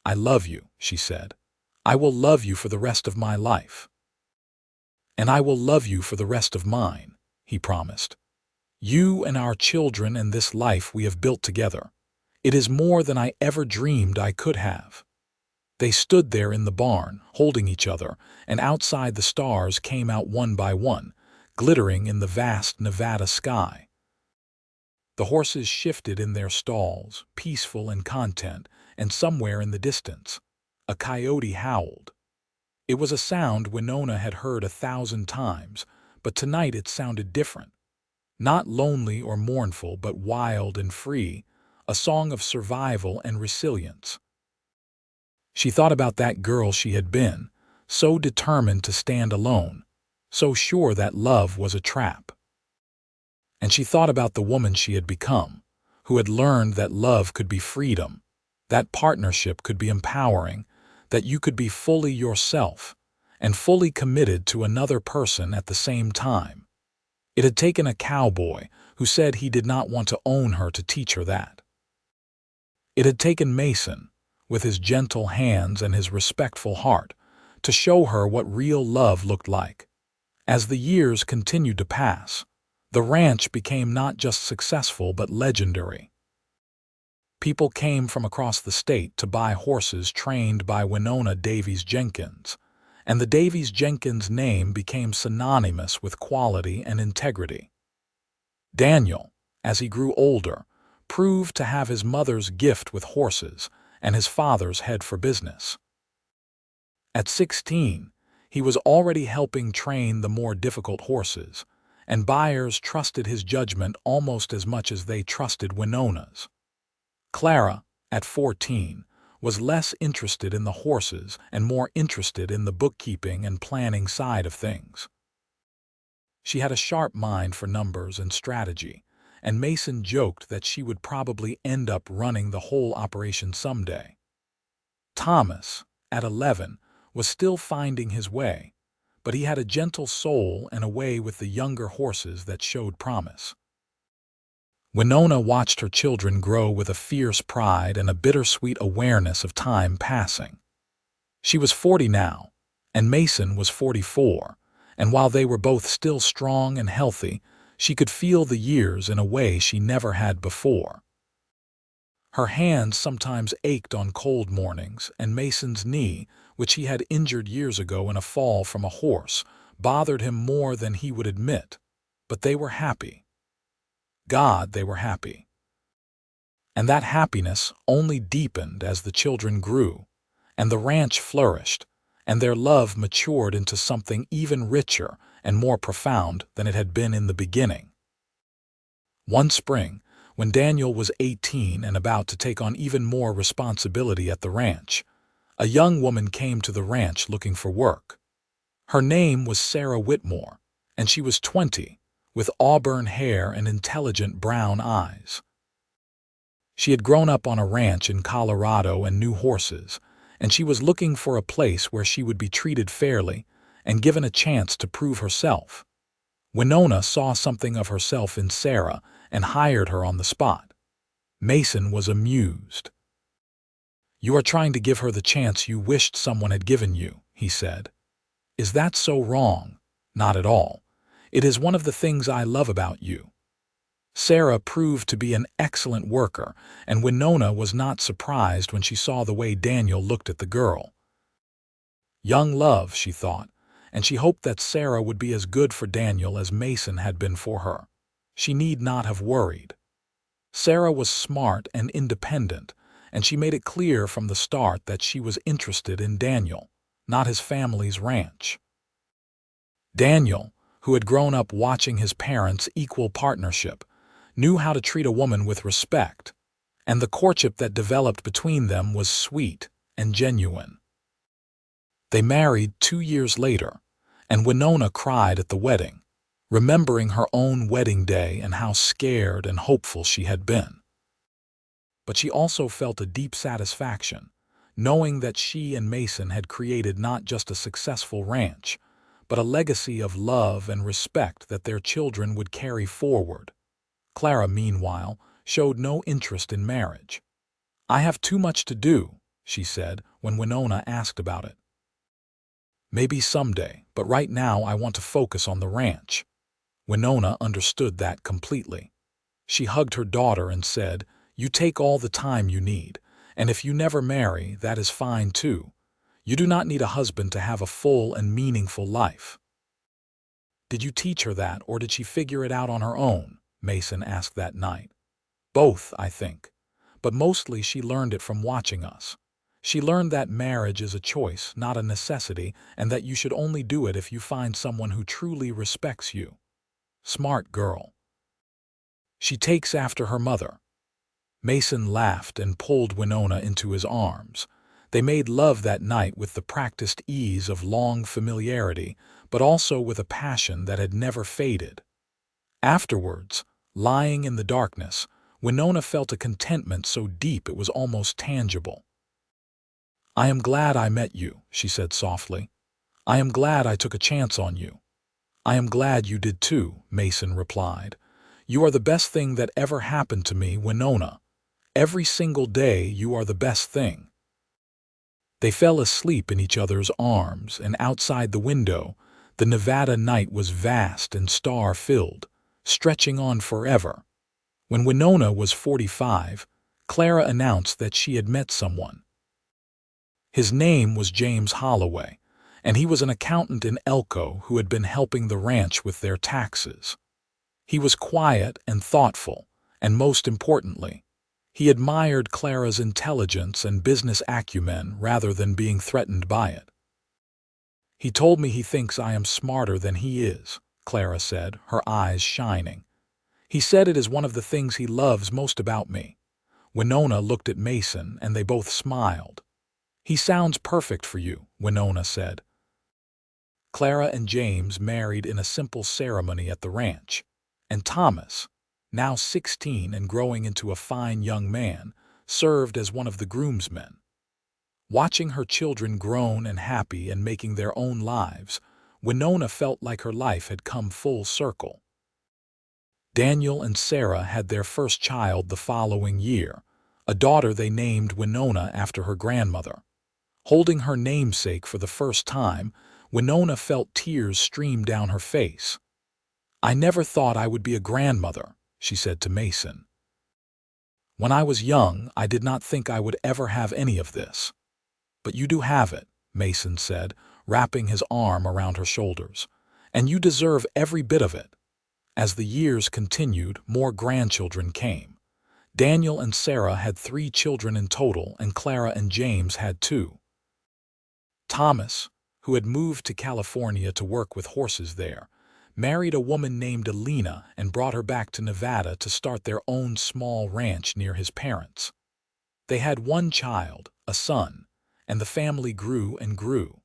"I love you," she said. "I will love you for the rest of my life." "And I will love you for the rest of mine," he promised. "You and our children and this life we have built together. It is more than I ever dreamed I could have." They stood there in the barn, holding each other, and outside the stars came out one by one, glittering in the vast Nevada sky. The horses shifted in their stalls, peaceful and content, and somewhere in the distance, a coyote howled. It was a sound Winona had heard 1,000 times, but tonight it sounded different. Not lonely or mournful, but wild and free, a song of survival and resilience. She thought about that girl she had been, so determined to stand alone, so sure that love was a trap. And she thought about the woman she had become, who had learned that love could be freedom, that partnership could be empowering, that you could be fully yourself and fully committed to another person at the same time. It had taken a cowboy who said he did not want to own her to teach her that. It had taken Mason, with his gentle hands and his respectful heart, to show her what real love looked like. As the years continued to pass, the ranch became not just successful but legendary. People came from across the state to buy horses trained by Winona Davies Jenkins, and the Davies Jenkins name became synonymous with quality and integrity. Daniel, as he grew older, proved to have his mother's gift with horses and his father's head for business. At 16, he was already helping train the more difficult horses, and buyers trusted his judgment almost as much as they trusted Winona's. Clara, at 14, was less interested in the horses and more interested in the bookkeeping and planning side of things. She had a sharp mind for numbers and strategy, and Mason joked that she would probably end up running the whole operation someday. Thomas, at 11, was still finding his way, but he had a gentle soul and a way with the younger horses that showed promise. Winona watched her children grow with a fierce pride and a bittersweet awareness of time passing. She was 40 now, and Mason was 44, and while they were both still strong and healthy, she could feel the years in a way she never had before. Her hands sometimes ached on cold mornings, and Mason's knee, which he had injured years ago in a fall from a horse, bothered him more than he would admit. But they were happy. God, they were happy. And that happiness only deepened as the children grew, and the ranch flourished, and their love matured into something even richer and more profound than it had been in the beginning. One spring, when Daniel was 18 and about to take on even more responsibility at the ranch, a young woman came to the ranch looking for work. Her name was Sarah Whitmore, and she was 20, with auburn hair and intelligent brown eyes. She had grown up on a ranch in Colorado and knew horses, and she was looking for a place where she would be treated fairly and given a chance to prove herself. Winona saw something of herself in Sarah and hired her on the spot. Mason was amused. "You are trying to give her the chance you wished someone had given you," he said. "Is that so wrong?" "Not at all. It is one of the things I love about you." Sarah proved to be an excellent worker, and Winona was not surprised when she saw the way Daniel looked at the girl. Young love, she thought, and she hoped that Sarah would be as good for Daniel as Mason had been for her. She need not have worried. Sarah was smart and independent, and she made it clear from the start that she was interested in Daniel, not his family's ranch. Daniel, who had grown up watching his parents' equal partnership, knew how to treat a woman with respect, and the courtship that developed between them was sweet and genuine. They married 2 years later, and Winona cried at the wedding, remembering her own wedding day and how scared and hopeful she had been. But she also felt a deep satisfaction, knowing that she and Mason had created not just a successful ranch, but a legacy of love and respect that their children would carry forward. Clara, meanwhile, showed no interest in marriage. "I have too much to do," she said when Winona asked about it. "Maybe someday, but right now I want to focus on the ranch." Winona understood that completely. She hugged her daughter and said, "You take all the time you need, and if you never marry, that is fine too. You do not need a husband to have a full and meaningful life." "Did you teach her that, or did she figure it out on her own?" Mason asked that night. "Both, I think. But mostly she learned it from watching us. She learned that marriage is a choice, not a necessity, and that you should only do it if you find someone who truly respects you." "Smart girl." "She takes after her mother." Mason laughed and pulled Winona into his arms. They made love that night with the practiced ease of long familiarity, but also with a passion that had never faded. Afterwards, lying in the darkness, Winona felt a contentment so deep it was almost tangible. "I am glad I met you," she said softly. "I am glad I took a chance on you." "I am glad you did too," Mason replied. "You are the best thing that ever happened to me, Winona. Every single day you are the best thing." They fell asleep in each other's arms, and outside the window, the Nevada night was vast and star-filled, stretching on forever. When Winona was 45, Clara announced that she had met someone. His name was James Holloway, and he was an accountant in Elko who had been helping the ranch with their taxes. He was quiet and thoughtful, and most importantly, he admired Clara's intelligence and business acumen rather than being threatened by it. "He told me he thinks I am smarter than he is," Clara said, her eyes shining. "He said it is one of the things he loves most about me." Winona looked at Mason, and they both smiled. "He sounds perfect for you," Winona said. Clara and James married in a simple ceremony at the ranch, and Thomas, now 16 and growing into a fine young man, served as one of the groomsmen. Watching her children grown and happy and making their own lives, Winona felt like her life had come full circle. Daniel and Sarah had their first child the following year, a daughter they named Winona after her grandmother. Holding her namesake for the first time, Winona felt tears stream down her face. "I never thought I would be a grandmother," she said to Mason. When I was young, I did not think I would ever have any of this. But you do have it, Mason said, wrapping his arm around her shoulders. And you deserve every bit of it. As the years continued, more grandchildren came. Daniel and Sarah had 3 children in total, and Clara and James had 2. Thomas, who had moved to California to work with horses there, married a woman named Alina and brought her back to Nevada to start their own small ranch near his parents. They had 1 child, a son, and the family grew and grew.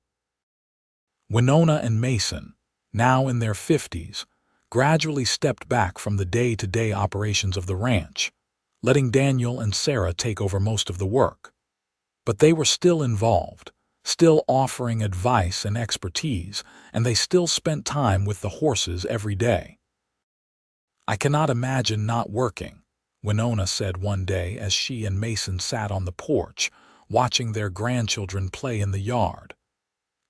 Winona and Mason, now in their 50s, gradually stepped back from the day-to-day operations of the ranch, letting Daniel and Sarah take over most of the work. But they were still involved, still offering advice and expertise, and they still spent time with the horses every day. "I cannot imagine not working," Winona said one day as she and Mason sat on the porch, watching their grandchildren play in the yard.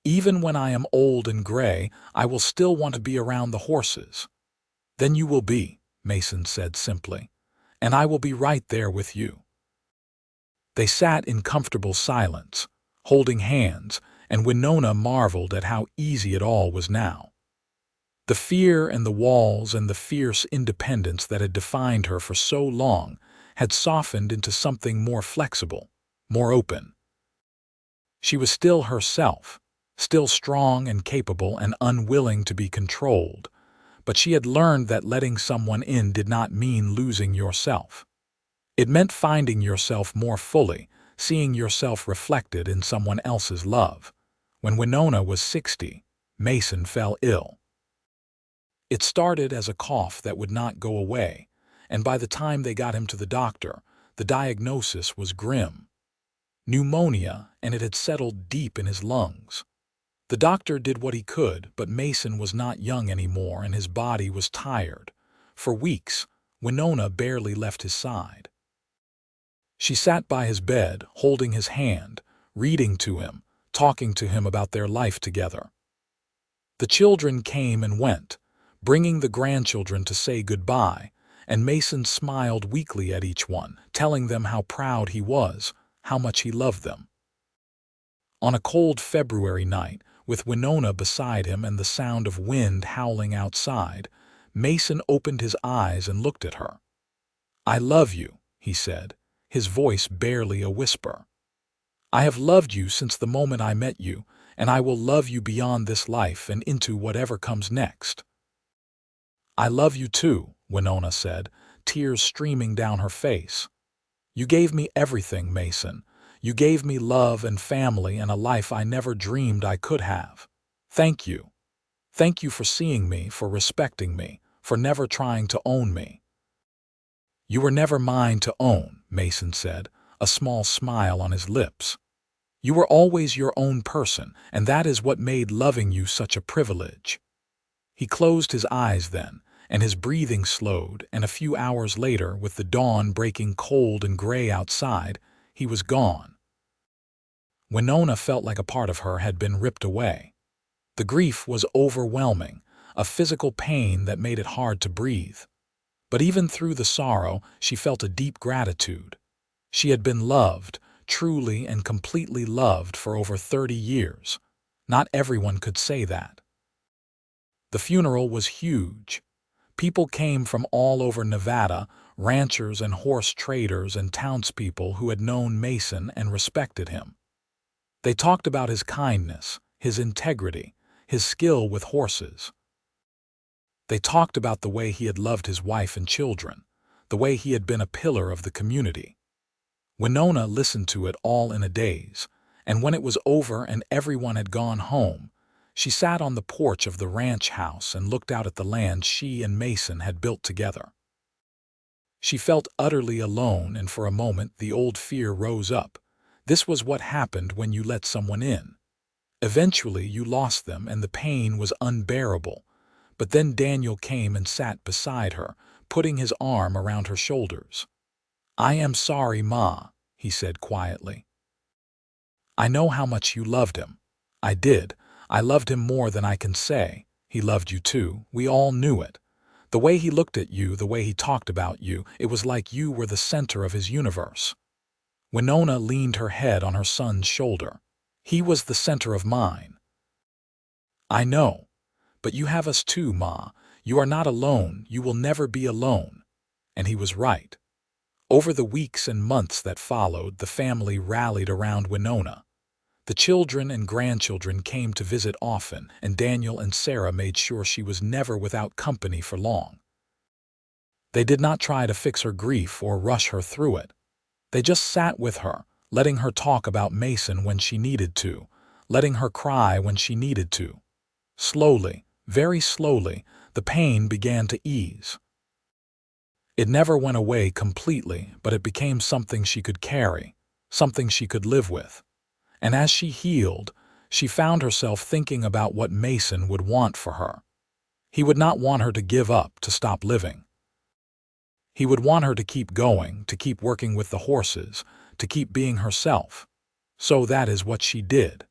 "Even when I am old and gray, I will still want to be around the horses." "Then you will be," Mason said simply, "and I will be right there with you." They sat in comfortable silence, holding hands, and Winona marveled at how easy it all was now. The fear and the walls and the fierce independence that had defined her for so long had softened into something more flexible, more open. She was still herself, still strong and capable and unwilling to be controlled, but she had learned that letting someone in did not mean losing yourself. It meant finding yourself more fully, seeing yourself reflected in someone else's love. When Winona was 60, Mason fell ill. It started as a cough that would not go away, and by the time they got him to the doctor, the diagnosis was grim. Pneumonia, and it had settled deep in his lungs. The doctor did what he could, but Mason was not young anymore and his body was tired. For weeks, Winona barely left his side. She sat by his bed, holding his hand, reading to him, talking to him about their life together. The children came and went, bringing the grandchildren to say goodbye, and Mason smiled weakly at each one, telling them how proud he was, how much he loved them. On a cold February night, with Winona beside him and the sound of wind howling outside, Mason opened his eyes and looked at her. "I love you," he said, his voice barely a whisper. "I have loved you since the moment I met you, and I will love you beyond this life and into whatever comes next." "I love you too," Winona said, tears streaming down her face. "You gave me everything, Mason. You gave me love and family and a life I never dreamed I could have. Thank you. Thank you for seeing me, for respecting me, for never trying to own me." "You were never mine to own," Mason said, a small smile on his lips. "You were always your own person, and that is what made loving you such a privilege." He closed his eyes then, and his breathing slowed, and a few hours later, with the dawn breaking cold and gray outside, he was gone. Winona felt like a part of her had been ripped away. The grief was overwhelming, a physical pain that made it hard to breathe. But even through the sorrow, she felt a deep gratitude. She had been loved, truly and completely loved, for over 30 years. Not everyone could say that. The funeral was huge. People came from all over Nevada, ranchers and horse traders and townspeople who had known Mason and respected him. They talked about his kindness, his integrity, his skill with horses. They talked about the way he had loved his wife and children, the way he had been a pillar of the community. Winona listened to it all in a daze, and when it was over and everyone had gone home, she sat on the porch of the ranch house and looked out at the land she and Mason had built together. She felt utterly alone, and for a moment the old fear rose up. This was what happened when you let someone in. Eventually you lost them and the pain was unbearable. But then Daniel came and sat beside her, putting his arm around her shoulders. "I am sorry, Ma," he said quietly. "I know how much you loved him. I did. I loved him more than I can say. He loved you too. We all knew it. The way he looked at you, the way he talked about you, it was like you were the center of his universe. Winona leaned her head on her son's shoulder. He was the center of mine. I know. But you have us too, Ma. You are not alone. You will never be alone. And he was right. Over the weeks and months that followed, the family rallied around Winona. The children and grandchildren came to visit often, and Daniel and Sarah made sure she was never without company for long. They did not try to fix her grief or rush her through it. They just sat with her, letting her talk about Mason when she needed to, letting her cry when she needed to. Slowly, very slowly, the pain began to ease. It never went away completely, but it became something she could carry, something she could live with. And as she healed, she found herself thinking about what Mason would want for her. He would not want her to give up, to stop living. He would want her to keep going, to keep working with the horses, to keep being herself. So that is what she did.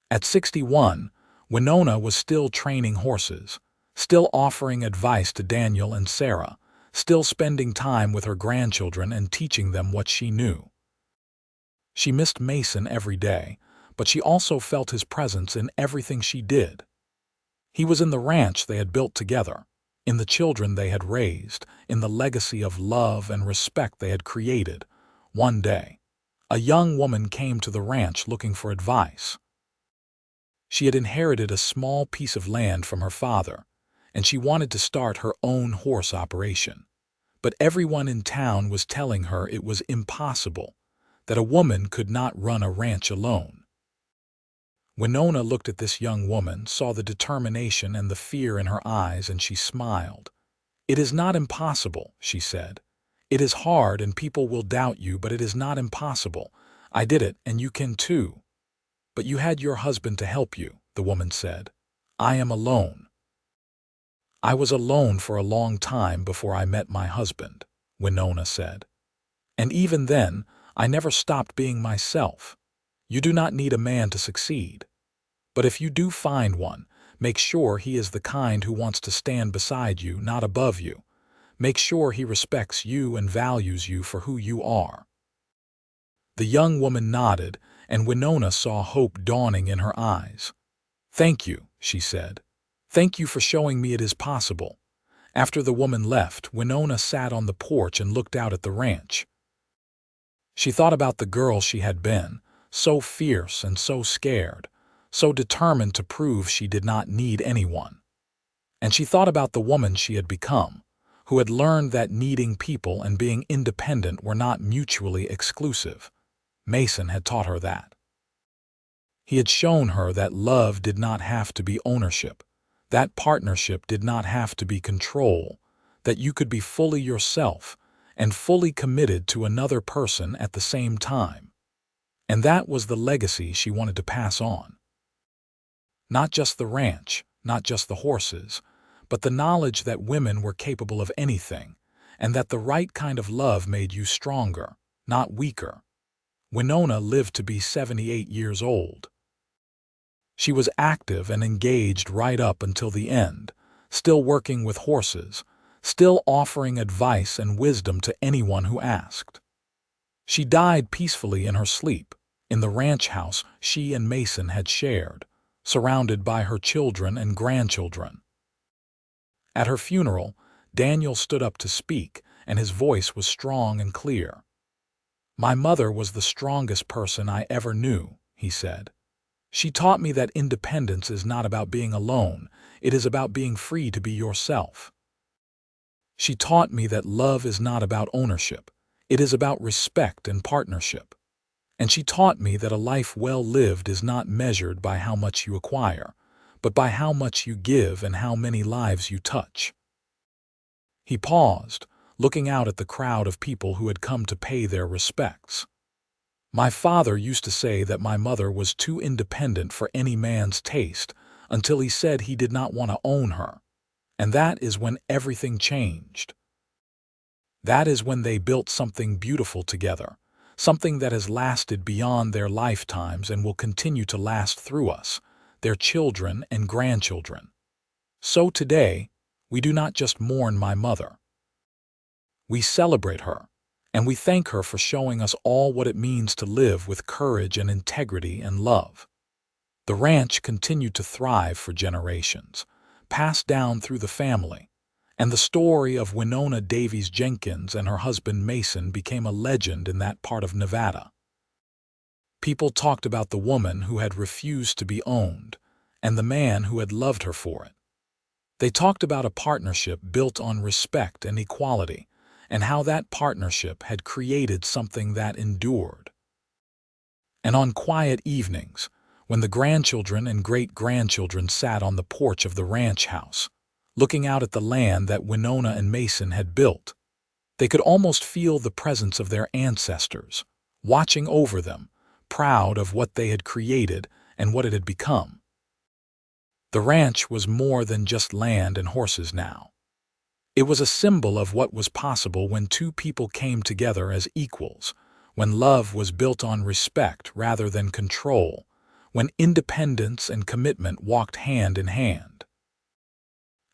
At 61, Winona was still training horses, still offering advice to Daniel and Sarah, still spending time with her grandchildren and teaching them what she knew. She missed Mason every day, but she also felt his presence in everything she did. He was in the ranch they had built together, in the children they had raised, in the legacy of love and respect they had created. One day, a young woman came to the ranch looking for advice. She had inherited a small piece of land from her father, and she wanted to start her own horse operation. But everyone in town was telling her it was impossible, that a woman could not run a ranch alone. Winona looked at this young woman, saw the determination and the fear in her eyes, and she smiled. "It is not impossible," she said. "It is hard and people will doubt you, but it is not impossible. I did it and you can too." "But you had your husband to help you," the woman said. "I am alone." "I was alone for a long time before I met my husband," Winona said. "And even then, I never stopped being myself. You do not need a man to succeed. But if you do find one, make sure he is the kind who wants to stand beside you, not above you. Make sure he respects you and values you for who you are." The young woman nodded, and Winona saw hope dawning in her eyes. "Thank you," she said. "Thank you for showing me it is possible." After the woman left, Winona sat on the porch and looked out at the ranch. She thought about the girl she had been, so fierce and so scared, so determined to prove she did not need anyone. And she thought about the woman she had become, who had learned that needing people and being independent were not mutually exclusive. Mason had taught her that. He had shown her that love did not have to be ownership, that partnership did not have to be control, that you could be fully yourself and fully committed to another person at the same time. And that was the legacy she wanted to pass on. Not just the ranch, not just the horses, but the knowledge that women were capable of anything, and that the right kind of love made you stronger, not weaker. Winona lived to be 78 years old. She was active and engaged right up until the end, still working with horses, still offering advice and wisdom to anyone who asked. She died peacefully in her sleep, in the ranch house she and Mason had shared, surrounded by her children and grandchildren. At her funeral, Daniel stood up to speak, and his voice was strong and clear. "My mother was the strongest person I ever knew," he said. "She taught me that independence is not about being alone, it is about being free to be yourself. She taught me that love is not about ownership, it is about respect and partnership. And she taught me that a life well lived is not measured by how much you acquire, but by how much you give and how many lives you touch." He paused, looking out at the crowd of people who had come to pay their respects. "My father used to say that my mother was too independent for any man's taste until he said he did not want to own her. And that is when everything changed. That is when they built something beautiful together, something that has lasted beyond their lifetimes and will continue to last through us, their children and grandchildren. So today, We do not just mourn my mother. We celebrate her, and we thank her for showing us all what it means to live with courage and integrity and love. The ranch continued to thrive for generations, passed down through the family, and the story of Winona Davies Jenkins and her husband Mason became a legend in that part of Nevada. People talked about the woman who had refused to be owned, and the man who had loved her for it. They talked about a partnership built on respect and equality, and how that partnership had created something that endured. And on quiet evenings, when the grandchildren and great-grandchildren sat on the porch of the ranch house, looking out at the land that Winona and Mason had built, they could almost feel the presence of their ancestors, watching over them, proud of what they had created and what it had become. The ranch was more than just land and horses now. It was a symbol of what was possible when two people came together as equals, when love was built on respect rather than control, when independence and commitment walked hand in hand.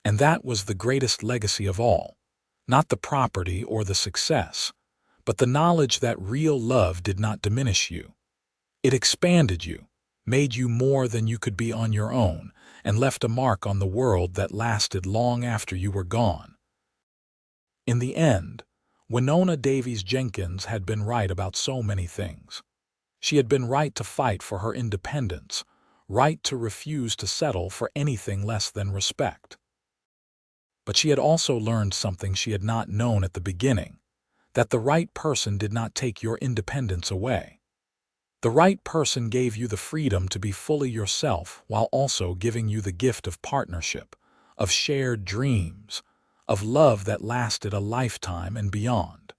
And that was the greatest legacy of all, not the property or the success, but the knowledge that real love did not diminish you. It expanded you, made you more than you could be on your own, and left a mark on the world that lasted long after you were gone. In the end, Winona Davies Jenkins had been right about so many things. She had been right to fight for her independence, right to refuse to settle for anything less than respect. But she had also learned something she had not known at the beginning, that the right person did not take your independence away. The right person gave you the freedom to be fully yourself while also giving you the gift of partnership, of shared dreams, of love that lasted a lifetime and beyond.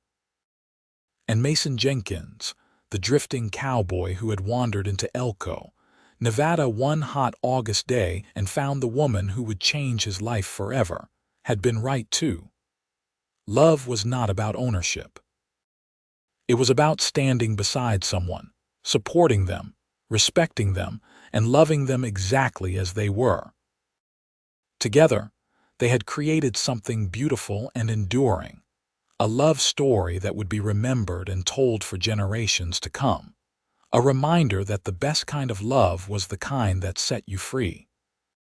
And Mason Jenkins, the drifting cowboy who had wandered into Elko, Nevada one hot August day and found the woman who would change his life forever, had been right too. Love was not about ownership. It was about standing beside someone, supporting them, respecting them, and loving them exactly as they were. Together, they had created something beautiful and enduring, a love story that would be remembered and told for generations to come, a reminder that the best kind of love was the kind that set you free.